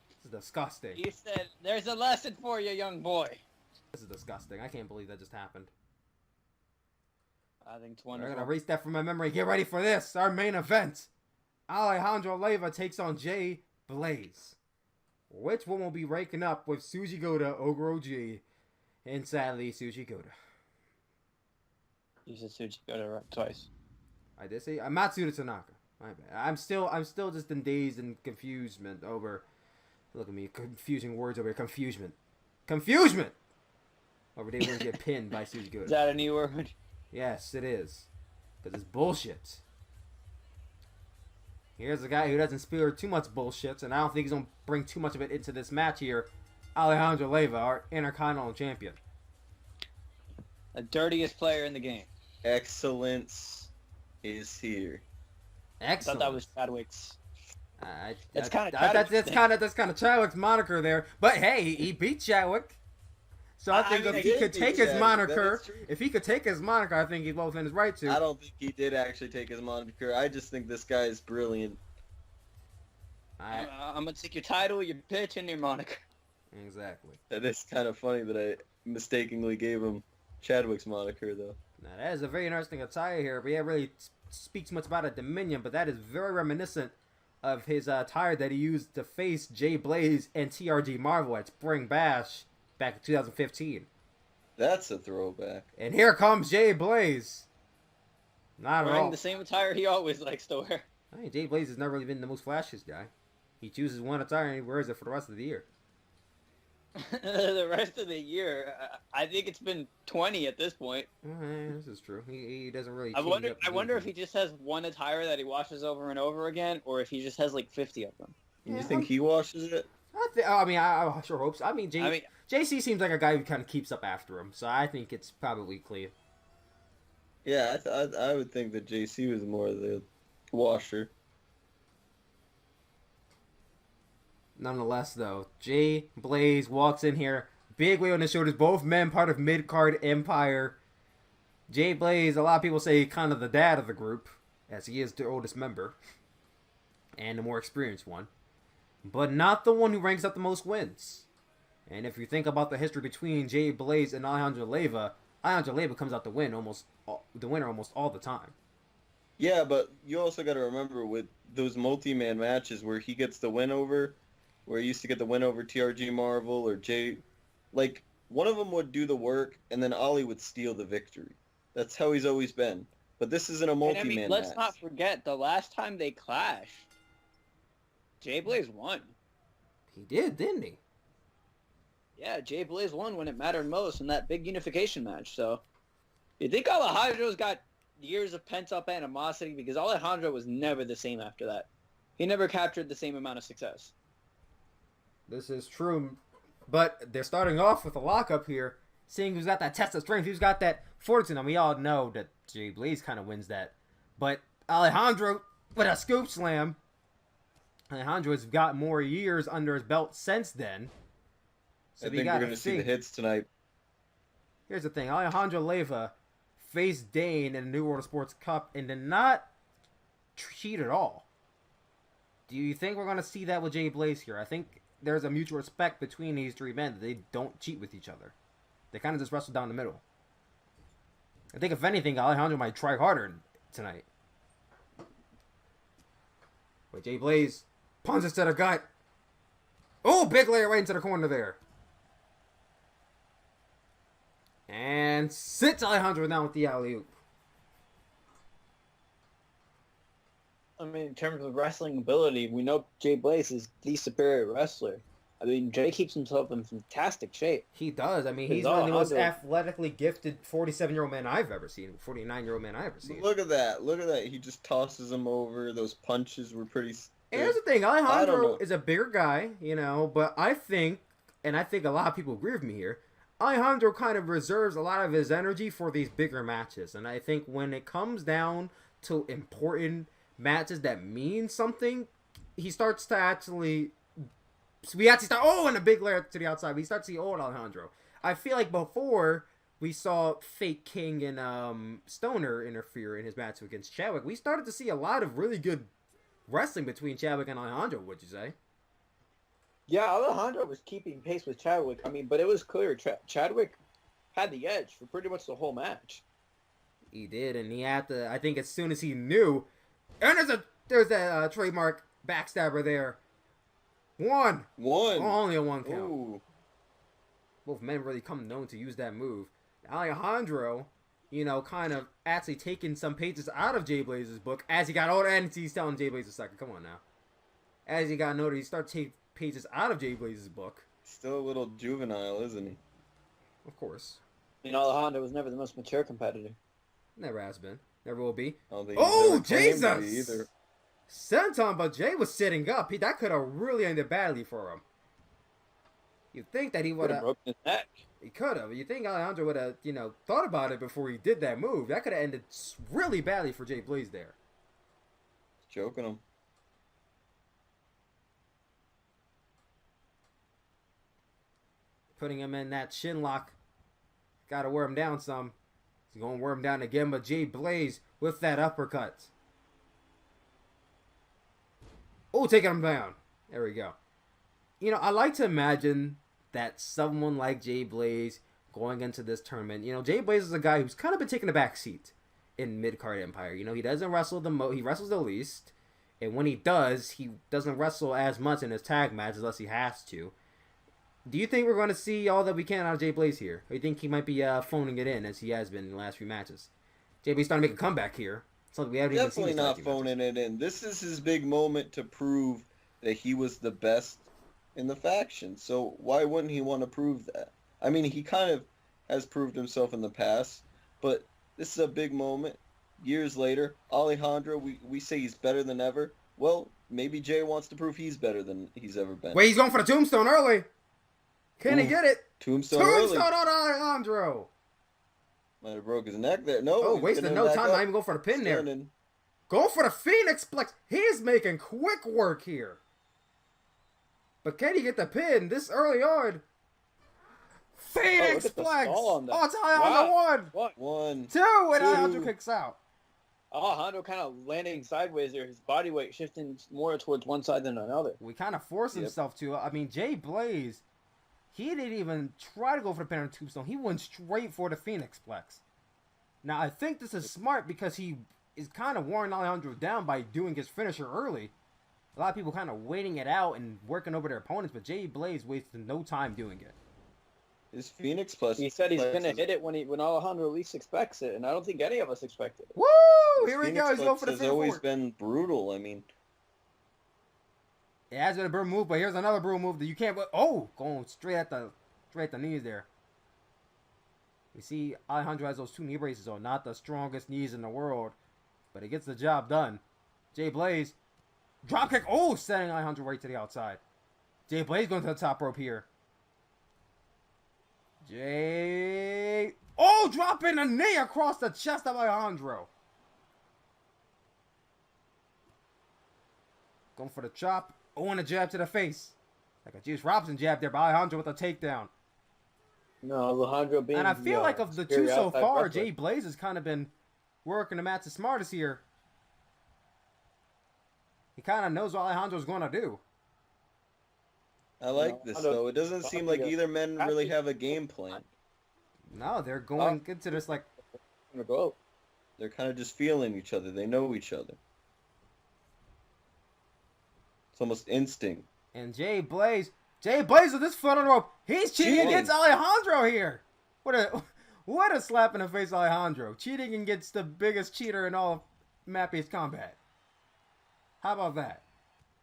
This is disgusting. He said, there's a lesson for you, young boy. This is disgusting. I can't believe that just happened. I think it's wonderful. We're going to erase that from my memory. Get ready for this. Our main event. Alejandro Leyva takes on Jay Blaze. Which one will be ranking up with Suji Gota, Ogre OG, and sadly, Suji Gota? You said Suji Gota twice. I did say Matsuda Tanaka. My bad. I'm still just in dazed and confusement over. Look at me, confusing words over here. Confusement. Over there, we're gonna get pinned by Suji Gota. Is that a new word? Yes, it is. Because it's bullshit. Here's a guy who doesn't spew too much bullshit, and I don't think he's gonna bring too much of it into this match here. Alejandro Leyva, our Intercontinental Champion. The dirtiest player in the game. Excellence is here. Excellent. I thought that was Chadwick's. That's kind of Chadwick's moniker there. But hey, he beat Chadwick. So I think if he could take his moniker, I think he's well within his right to. I don't think he did actually take his moniker. I just think this guy is brilliant. I'm gonna take your title, your pitch, and your moniker. Exactly. That is kind of funny that I mistakenly gave him Chadwick's moniker, though. Now that is a very interesting attire here. We haven't really speaks much about a Dominion, but that is very reminiscent of his attire that he used to face Jay Blaze and TRG Marvel at Spring Bash back in 2015. That's a throwback. And here comes Jay Blaze. Not at all. Wearing the same attire he always likes to wear. I mean, Jay Blaze has never really been the most flashiest guy. He chooses one attire and he wears it for the rest of the year. The rest of the year, I think it's been 20 at this point. This is true. He doesn't really. I wonder if he just has one attire that he washes over and over again, or if he just has like 50 of them. You think he washes it? I sure hope so. JC seems like a guy who kind of keeps up after him, so I think it's probably clear. Yeah, I would think that JC was more the washer. Nonetheless, though, Jay Blaze walks in here, big weight on his shoulders, both men part of mid-card Empire. Jay Blaze, a lot of people say kind of the dad of the group, as he is the oldest member, and the more experienced one, but not the one who ranks up the most wins. And if you think about the history between Jay Blaze and Alejandro Leyva comes out the winner almost all the time. Yeah, but you also got to remember with those multi-man matches where he gets the win over, where he used to get the win over TRG Marvel or Jay, like one of them would do the work and then Ollie would steal the victory. That's how he's always been. But this isn't a multi-man match. Let's not forget the last time they clashed, Jay Blaze won. He did, didn't he? Yeah, Jay Blaze won when it mattered most in that big unification match. So, you think Alejandro's got years of pent-up animosity? Because Alejandro was never the same after that. He never captured the same amount of success. This is true, but they're starting off with a lockup here, seeing who's got that test of strength, who's got that fortitude, and we all know that Jay Blaze kind of wins that. But Alejandro with a scoop slam. Alejandro has got more years under his belt since then. So I think we're going to see the hits tonight. Here's the thing. Alejandro Leyva faced Dane in the New World of Sports Cup and did not cheat at all. Do you think we're going to see that with Jay Blaze here? I think there's a mutual respect between these three men that they don't cheat with each other. They kind of just wrestle down the middle. I think if anything, Alejandro might try harder tonight. But Jay Blaze punches to the gut. Oh, big layer right into the corner there. And sits Alejandro down with the alley-oop. I mean, in terms of wrestling ability, we know Jay Blaze is the superior wrestler. I mean, Jay keeps himself in fantastic shape. He does. I mean, he's one of the most athletically gifted 47-year-old man I've ever seen. 49-year-old man I've ever seen. Look at that. Look at that. He just tosses him over. Those punches were pretty... And here's the thing. Alejandro is a bigger guy, but I think a lot of people agree with me here, Alejandro kind of reserves a lot of his energy for these bigger matches. And I think when it comes down to important matches that mean something, he starts to actually... We actually start... Oh, and a big layer to the outside. We start to see old Alejandro. I feel like before we saw Fake King and Stoner interfere in his match against Chadwick, we started to see a lot of really good wrestling between Chadwick and Alejandro, would you say? Yeah, Alejandro was keeping pace with Chadwick. I mean, but it was clear Chadwick had the edge for pretty much the whole match. He did, and he had to... I think as soon as he knew... And there's that trademark backstabber there. One. Oh, only a one count. Ooh. Both men really come known to use that move. Alejandro, kind of actually taking some pages out of Jay Blaze's book as he got older, and he's telling Jay Blaze a second. Come on now. As he got older, he started taking pages out of Jay Blaze's book. Still a little juvenile, isn't he? Of course. Alejandro was never the most mature competitor. Never has been. Never will be. Oh, Jesus! Senton, but Jay was sitting up. That could have really ended badly for him. You'd think that he would have broken his neck. He could have. You think Alejandro would have, thought about it before he did that move. That could have ended really badly for Jay Blaze there. Choking him. Putting him in that shin lock. Got to wear him down some. He's going to wear him down again, but Jay Blaze with that uppercut. Oh, taking him down. There we go. I like to imagine that someone like Jay Blaze going into this tournament, Jay Blaze is a guy who's kind of been taking a back seat in mid-card Empire. He doesn't wrestle he wrestles the least. And when he doesn't wrestle as much in his tag matches unless he has to. Do you think we're going to see all that we can out of Jay Blaze here? Or do you think he might be phoning it in as he has been in the last few matches? Jay Blaze starting to make a comeback here. Something we haven't Definitely even seen. Definitely not phoning it in. This is his big moment to prove that he was the best in the faction. So why wouldn't he want to prove that? I mean, he kind of has proved himself in the past, but this is a big moment. Years later, Alejandro, we say he's better than ever, Well, maybe Jay wants to prove he's better than he's ever been. Wait, he's going for the tombstone early. Can he get it? Tombstone early. On Alejandro. Might have broke his neck there. No. Oh, wasted no time. Not even going for the pin there. Going for the Phoenix Plex. He is making quick work here. But can he get the pin this early on? Phoenix Plex. Oh, it's Alejandro. Wow. One. Two, and Alejandro kicks out. Alejandro kind of landing sideways there. His body weight shifting more towards one side than another. We kind of forced himself to. I mean, Jay Blaze, he didn't even try to go for the pin on tombstone. He went straight for the Phoenix Plex. Now, I think this is smart because he is kind of wearing Alejandro down by doing his finisher early. A lot of people kind of waiting it out and working over their opponents, but Jay Blaze wasted no time doing it. His Phoenix Plus. He said he's going to hit it when Alejandro least expects it, and I don't think any of us expected it. Woo! Here we go. He's going for the has always been brutal. I mean, it has been a brutal move, but here's another brutal move that you can't. Oh, going straight at the knees there. We see Alejandro has those two knee braces on, not the strongest knees in the world, but it gets the job done. Jay Blaze, drop kick. Oh, sending Alejandro right to the outside. Jay Blaze going to the top rope here. Jay. Oh, dropping a knee across the chest of Alejandro. Going for the chop. Oh, and a jab to the face. Like a Juice Robinson jab there by Alejandro with a takedown. No, Alejandro being... And I feel like of the two so far, Jay Blaze has kind of been working the match the smartest here. He kind of knows what Alejandro's going to do. I like this, though. It doesn't seem like either men really have a game plan. No, they're going into this like... They're kind of just feeling each other. They know each other. It's almost instinct. And Jay Blaze with this foot on the rope. He's cheating against Alejandro here. What a slap in the face, Alejandro. Cheating against the biggest cheater in all of Mat-based combat. How about that?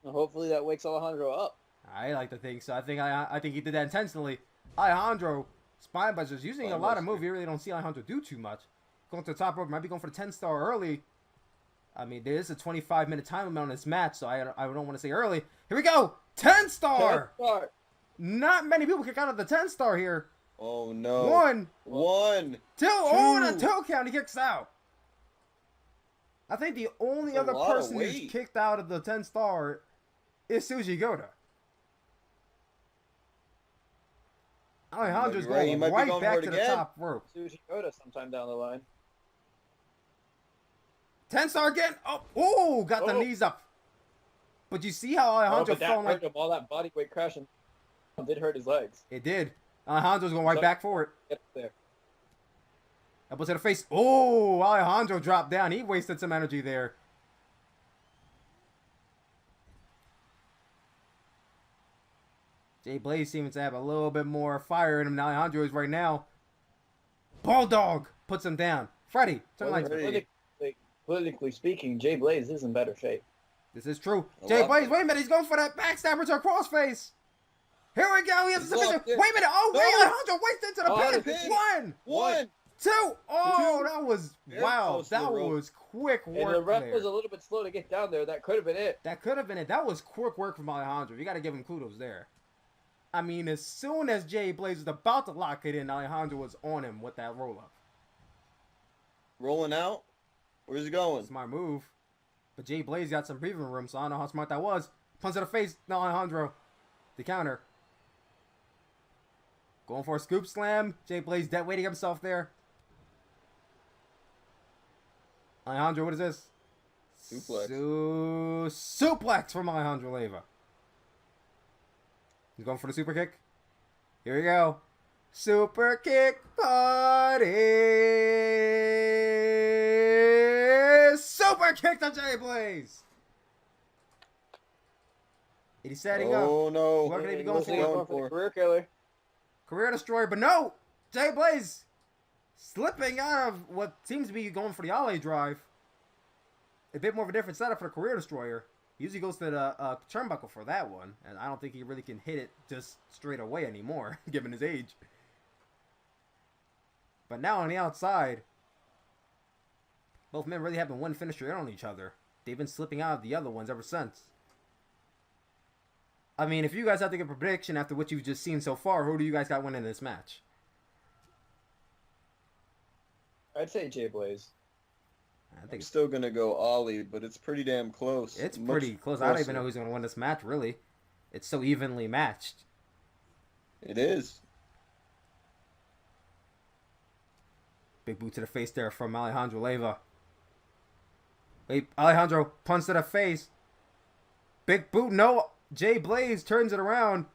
Well, hopefully that wakes Alejandro up. I like to think so. I think he did that intentionally. Alejandro, spine buzzers, using a lot of moves. You really don't see Alejandro do too much. Going to the top rope, might be going for the 10-star early. I mean, there is a 25-minute time limit on this match, so I don't want to say early. Here we go! 10-star! 10-star! Not many people kick out of the 10-star here. Oh, no. One. Two. Oh, and a 2 count. He kicks out. I think the only other person who's kicked out of the 10-star is Suji Gota. Alejandro's going right back to the top rope. Suji Gota sometime down the line. 10-star again. Oh, got the knees up. But you see how Alejandro fell like... all that body weight crashing did hurt his legs. It did. Alejandro's going right back for it. Get there. Elbow to the face. Oh, Alejandro dropped down. He wasted some energy there. Jay Blaze seems to have a little bit more fire in him than Alejandro is right now. Bulldog puts him down. Freddy, turn the lights. Politically speaking, Jay Blaze is in better shape. This is true. Jay Blaze, wait a minute. He's going for that backstabber to a crossface. Here we go. He has a submission. Wait a minute. Oh, wait. Alejandro wasted into the pin. One. Two. Oh, that was... Wow. That was quick work. And the ref was a little bit slow to get down there. That could have been it. That was quick work from Alejandro. You got to give him kudos there. I mean, as soon as Jay Blaze was about to lock it in, Alejandro was on him with that roll-up. Rolling out? Where's he going? Smart move. But Jay Blaze got some breathing room, so I don't know how smart that was. Punch to the face. No, Alejandro. The counter. Going for a scoop slam. Jay Blaze dead weighting himself there. Alejandro, what is this? Suplex. Suplex from Alejandro Leyva. He's going for the super kick. Here we go. Super kick party. Super kick to Jay Blaze. Is he setting up? Oh no. What could he be going for? Career killer. Career destroyer, but no! Jay Blaze slipping out of what seems to be going for the Ohje drive. A bit more of a different setup for the career destroyer. He usually goes to the turnbuckle for that one, and I don't think he really can hit it just straight away anymore, given his age. But now on the outside, both men really haven't one finisher in on each other. they've been slipping out of the other ones ever since. I mean, if you guys have to give a prediction after what you've just seen so far, who do you guys got winning this match? I'd say Jay Blaze. I'm still going to go Ollie, but it's pretty damn close. It's pretty close. I don't even know who's going to win this match, really. It's so evenly matched. It is. Big boot to the face there from Alejandro Leyva. Wait, Alejandro, punch to the face. Big boot, no. Jay Blaze turns it around.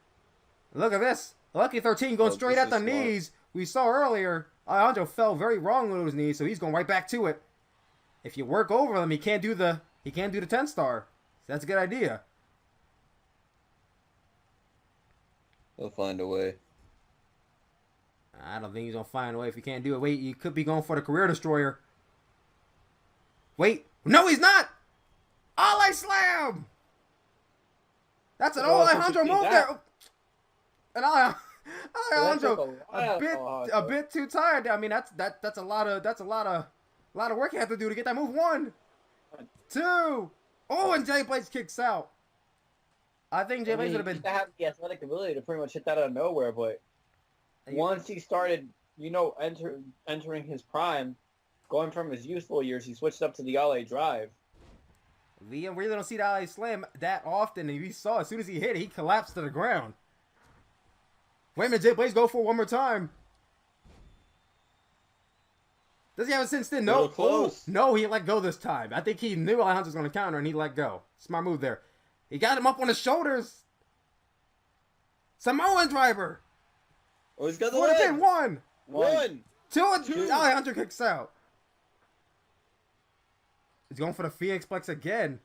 Look at this. Lucky 13 going straight at the knees. We saw earlier, Alejandro fell very wrong with his knees, so he's going right back to it. If you work over him, he can't do the 10-star. That's a good idea. He'll find a way. I don't think he's going to find a way if he can't do it. Wait, he could be going for the career destroyer. Wait. No, he's not. Ollie slam. That's an Alejandro move there. And Alejandro a bit too tired. I mean, that's a lot of work you have to do to get that move. 1, 2. Oh, and Jay Blaze kicks out. I think Jay Blaze would have been. He have the athletic ability to pretty much hit that out of nowhere, but once he started, entering his prime, going from his youthful years, he switched up to the LA drive. We really don't see the LA slam that often, and we saw as soon as he hit it, he collapsed to the ground. Wait a minute, Jay Blaze go for it one more time. Does he have a since then? No. Close. No, he let go this time. I think he knew Alejandro was going to counter, and he let go. Smart move there. He got him up on his shoulders. Samoan driver. Oh, he's got the leg. 1, 2. Alejandro kicks out. He's going for the Phoenix Plex again.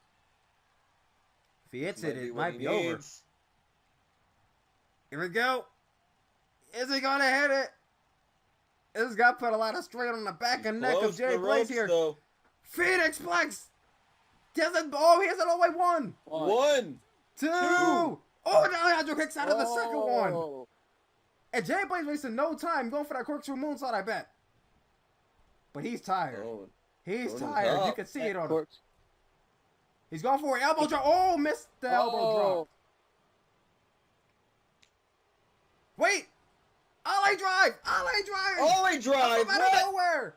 If he hits it, it might be over. Here we go. Is he going to hit it? This guy put a lot of strain on the back and neck of Jay Blaze here. Though. Phoenix Plex. He has it all the way. 1, 2. Oh, and Alejandro kicks out of the second one. And Jay Blaze wasting no time going for that corkscrew moonsault, I bet. But he's tired. He's tired. You can see it on him. He's going for an elbow drop. Oh, missed the elbow drop. Wait. Ollie drive. Ollie drive. Out of nowhere.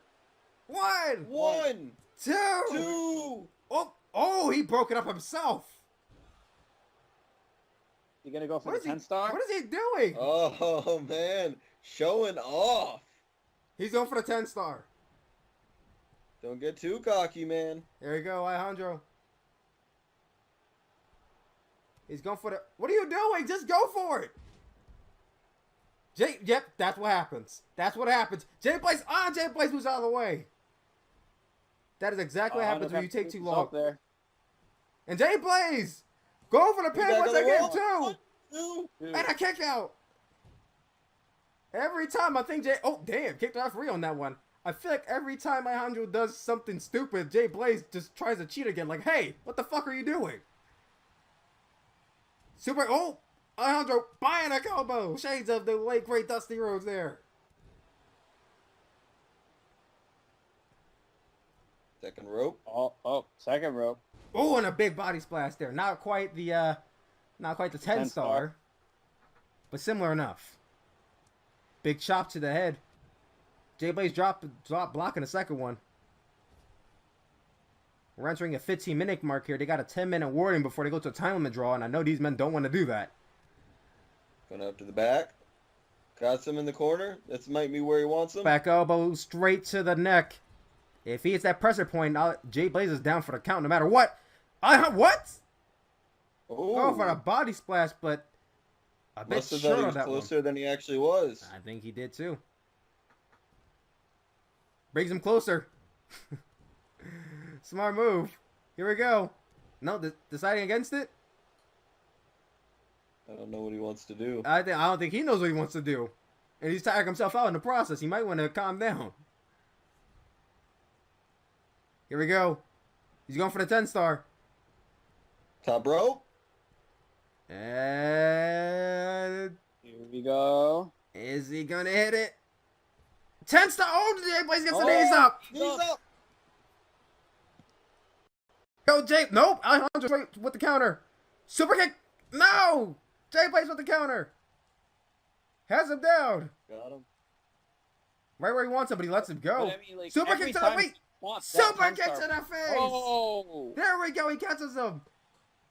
1, 2. Oh, he broke it up himself. You gonna go for the 10-star? What is he doing? Oh, man. Showing off. He's going for the 10-star. Don't get too cocky, man. There you go, Alejandro. He's going for the... What are you doing? Just go for it. Yep, that's what happens. Jay Blaze moves out of the way. That is exactly what happens when you take too long. There. And Jay Blaze go for the pin once again, too. And a kick out. Every time I think Jay... Oh, damn. Kicked the referee on that one. I feel like every time Alejandro does something stupid, Jay Blaze just tries to cheat again. Like, hey, what the fuck are you doing? Oh, Alejandro, bionic elbow. Shades of the late great Dusty Rhodes there. Second rope. Second rope. Oh, and a big body splash there. Not quite the 10-star, but similar enough. Big chop to the head. Jay Blaze drop block in the second one. We're entering a 15-minute mark here. They got a 10-minute warning before they go to a time limit draw, and I know these men don't want to do that. Going up to the back. Got some in the corner. That might be where he wants them. Back elbow straight to the neck. If he hits that pressure point, Jay Blaze is down for the count no matter what. What? Going for a body splash, but a bit short on that one. Closer than he actually was. I think he did too. Brings him closer. Smart move. Here we go. No, deciding against it. I don't know what he wants to do. I don't think he knows what he wants to do. And he's tiring himself out in the process. He might want to calm down. Here we go. He's going for the 10-star. Top rope. And here we go. Is he going to hit it? 10-star. Oh, Jay Blaze gets the knees up. Knees up. Go Jay. Nope. Alejandro with the counter. Super kick. No. Jay Blaze with the counter. Has him down. Got him. Right where he wants him, but he lets him go. I mean, like, Super kick to the feet. Super kick to the face. Oh. There we go. He catches him.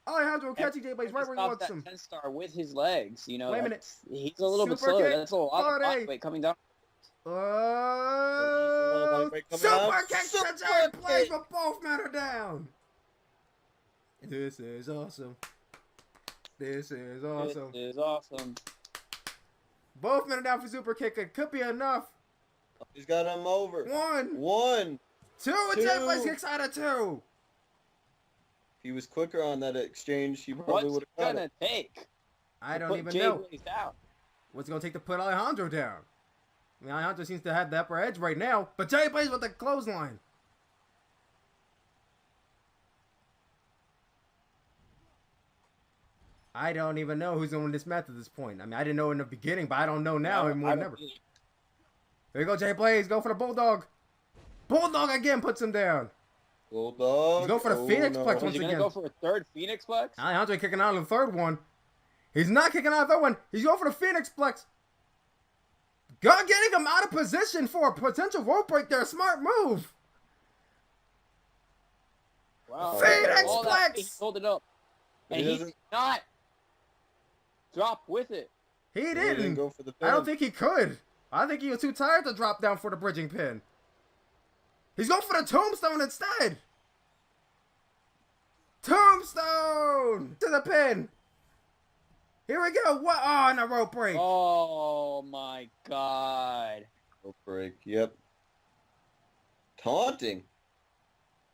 Alejandro catching Jay Blaze right where he wants him. 10-star with his legs. You know, wait a minute. He's a little bit Super slow. kick. That's a lot of body weight coming down. Super kick to Jay Blaze, but both men are down. This is awesome. This is awesome. This is awesome. Both men are down for super kick. It could be enough. He's got him over. One. Two. And Jay Blaze kicks out of 2. If he was quicker on that exchange, he probably would have got it. What's it gonna take? I don't even Jay know. Blaze down? What's it going to take to put Alejandro down? I mean, Alejandro seems to have the upper edge right now, but Jay Blaze with the clothesline. I don't even know who's going to win this match at this point. I mean, I didn't know in the beginning, but I don't know now more than ever. There you go, Jay Blaze. Go for the Bulldog. Bulldog again puts him down. Bulldog. He's going for the Phoenix Plex once Is he again. gonna go for a third Phoenix Plex? Alejandro kicking out of the third one. He's not kicking out of the third one. He's going for the Phoenix Plex. God, getting him out of position for a potential rope break there. Smart move. Wow. Phoenix All that, Plex. he pulled it up. And he did not drop with it. He didn't. Go for the pin. I don't think he could. I think he was too tired to drop down for the bridging pin. He's going for the tombstone instead. Tombstone to the pin. Here we go. What? Oh, and a rope break. Oh my God. Rope break. Yep. Taunting.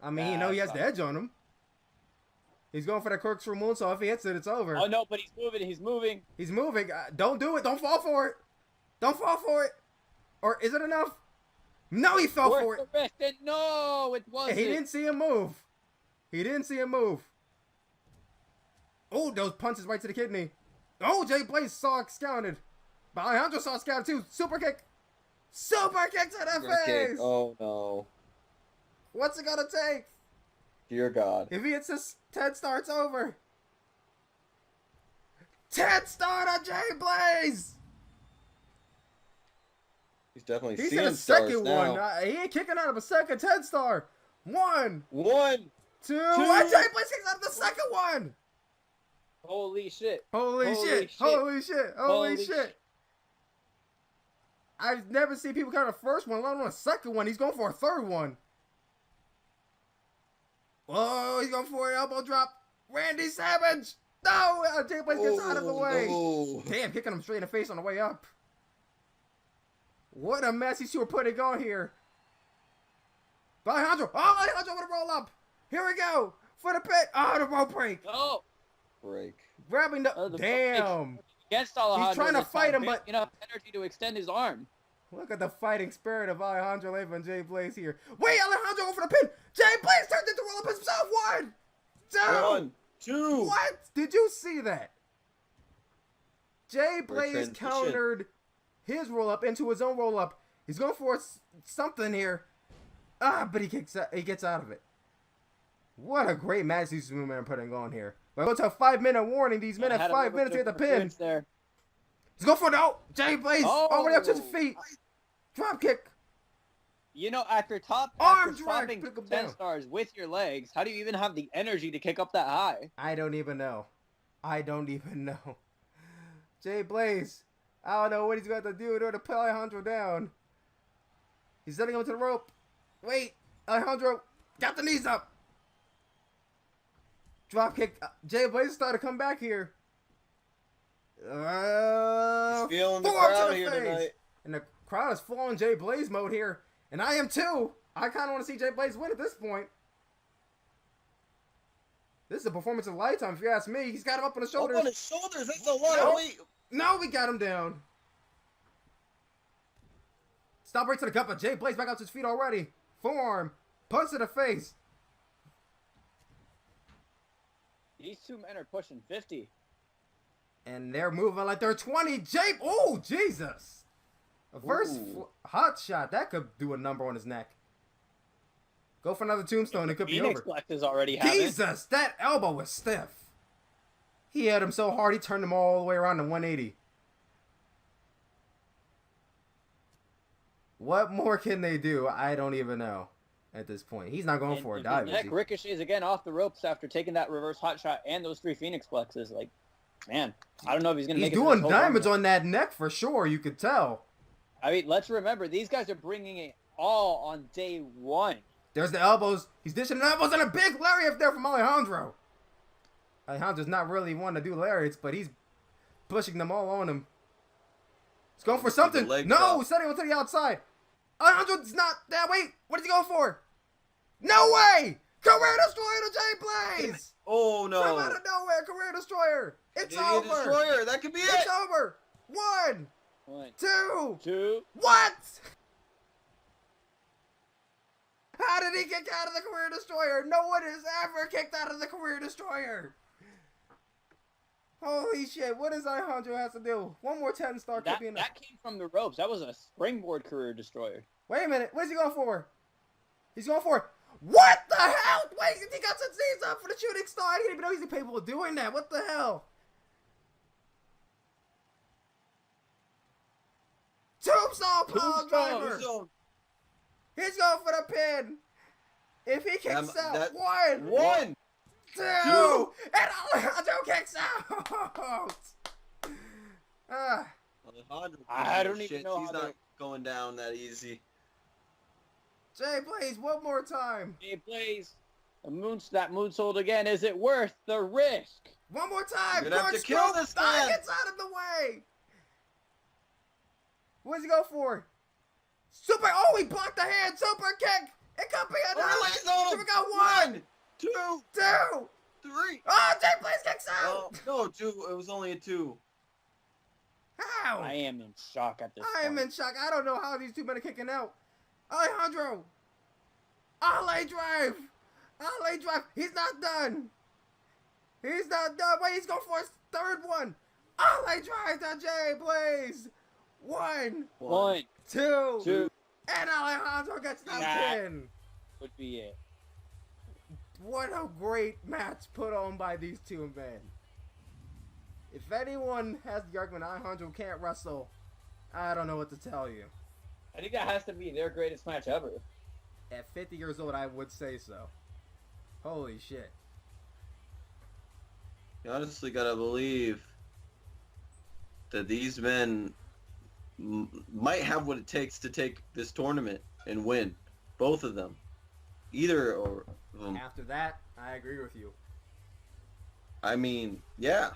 I mean, you know he has the edge on him. He's going for the corkscrew moonsault. If he hits it, it's over. Oh no, but he's moving. He's moving. He's moving. Don't do it. Don't fall for it. Don't fall for it. Or is it enough? No, he fell for it. And no, it wasn't. He didn't see him move. He didn't see him move. Oh, those punches right to the kidney. Oh, Jay Blaze saw scouted. But Alejandro saw scouted too. Super kick. Super kick to the face. Kick. Oh no. What's it gonna take? Dear God. If he hits this 10-star, it's over. 10-star to Jay Blaze. He's definitely He's seeing in a stars second now. one. He ain't kicking out of a second 10-star. One. Two. And Jay Blaze kicks out of the second one. Holy shit. Holy shit. I've never seen people count a first one, let alone a second one. He's going for a third one. Oh, he's going for an elbow drop. Randy Savage. No, Jay Blaze gets out of the way. No. Damn, kicking him straight in the face on the way up. What a mess these two are putting on here. Alejandro. Oh, Alejandro with a roll up. Here we go. For the pit. Oh, the rope break. Oh. Break. Grabbing the damn. Against Alejandro. He's trying to fight him, but enough energy to extend his arm. Look at the fighting spirit of Alejandro, Leyva, and Jay Blaze here. Wait, Alejandro over the pin. Jay Blaze turned into roll up himself. One, two. What? Did you see that? Jay Blaze countered his roll up into his own roll up. He's going for something here. But he gets out of it. What a great match these two men are putting on here. We're going to a 5-minute warning. These men have 5 minutes to get the pin. There. He's going for it. Oh, Jay Blaze already up to the feet. Drop kick. You know, after arm stopping 10 stars with your legs, how do you even have the energy to kick up that high? I don't even know. Jay Blaze. I don't know what he's going to do in order to put Alejandro down. He's setting him to the rope. Wait. Alejandro. Got the knees up. Drop kick. Jay Blaze is starting to come back here. He's feeling the crowd here tonight. And the crowd is full on Jay Blaze mode here. And I am too. I kind of want to see Jay Blaze win at this point. This is a performance of a lifetime, if you ask me. He's got him up on his shoulders. Up on his shoulders? That's a lot of weight. No, we got him down. Stop right to the cup, but Jay Blaze back up to his feet already. Forearm. Punch to the face. These two men are pushing 50. And they're moving like they're 20. Oh, Jesus. A first hot shot. That could do a number on his neck. Go for another tombstone. It could be Phoenix over. flexes already have it. Jesus, that elbow was stiff. He hit him so hard, he turned him all the way around to 180. What more can they do? I don't even know at this point. He's not going for a dive, is he? Neck ricochets again off the ropes after taking that reverse hot shot and those 3 Phoenix flexes. Like, man, I don't know if he's going to make it. He's doing damage on that neck for sure. You could tell. I mean, let's remember, these guys are bringing it all on day 1. There's the elbows. He's dishing the elbows and a big lariat there from Alejandro. Alejandro's not really one to do lariats, but he's pushing them all on him. He's going for something. No, setting him to the outside. Alejandro's not that. Wait, what is he going for? No way! Career Destroyer to Jay Blaze! Oh no! From out of nowhere, Career Destroyer. It's over. Destroyer. That could be it. It's over. 1, 2. What? How did he kick out of the Career Destroyer? No one has ever kicked out of the Career Destroyer. Holy shit, what does Alejandro have to do? One more 10-star could be enough. That came from the ropes. That was a springboard Career Destroyer. Wait a minute, what's he going for? He's going for... What the hell? Wait, he got some Z's up for the shooting star. I didn't even know he's capable of doing that. What the hell? Tombstone pile driver. He's going for the pin. If he kicks out, 1, 2, and Alejandro kicks out. Alejandro, I don't even know. He's not going down that easy. Jay Blaze, one more time. Jay Blaze, that moonsault again. Is it worth the risk? One more time. You're gonna have to kill this man. Gets out of the way. What does he go for? Super. Oh, he blocked the hand. Super kick. It could be enough. Super got 1, 2, 3. Oh, Jay Blaze kicks out. No, 2. It was only a 2. How? I am in shock at this I am in shock. I don't know how these 2 men are kicking out. Alejandro. Ale drive. Ale drive. He's not done. He's not done. Wait, he's going for his 3rd one. Ale drive to Jay Blaze. 1, 2. And Alejandro gets the pin. Would be it. What a great match put on by these 2 men. If anyone has the argument Alejandro can't wrestle, I don't know what to tell you. I think that has to be their greatest match ever. At 50 years old, I would say so. Holy shit. You honestly gotta believe that these men might have what it takes to take this tournament and win. Both of them. Either of them. After that, I agree with you. I mean, yeah.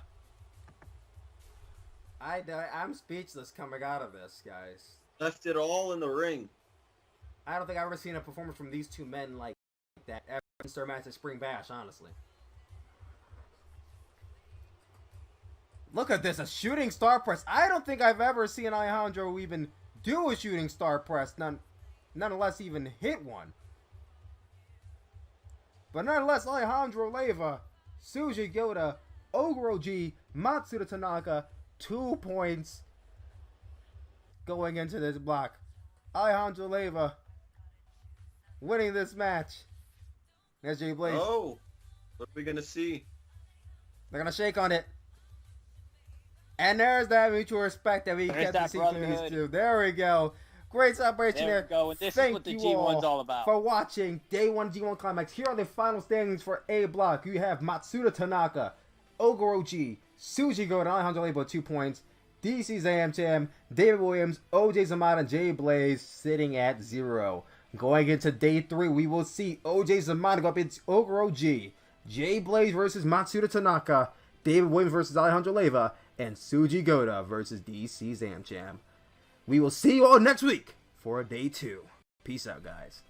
I'm speechless coming out of this, guys. Left it all in the ring. I don't think I've ever seen a performance from these 2 men like that ever since their match at Spring Bash, honestly. Look at this, a shooting star press. I don't think I've ever seen Alejandro even do a shooting star press, nonetheless even hit one. But nonetheless, Alejandro, Leyva, Suji, Gota, Ogre OG, Matsuda, Tanaka, 2 points going into this block. Alejandro, Leyva winning this match. There's Jay Blaze. Oh, what are we going to see? They're going to shake on it. And there's that mutual respect that we get to see between these 2. There we go. Great celebration there. There we go. This Thank is what the you G1's all about. For watching Day 1 G1 Climax. Here are the final standings for A block. You have Matsuda, Tanaka, Ogre OG, Suji, Gota, and Alejandro Leyva 2 points. DC Sam-Chem, David Williams, OJ Samata, and Jay Blaze sitting at 0. Going into Day 3, we will see OJ Samata go up against Ogre OG, Jay Blaze versus Matsuda Tanaka, David Williams versus Alejandro Leyva, and Suji Gota versus DC Sam-Chem. We will see you all next week for Day 2. Peace out, guys.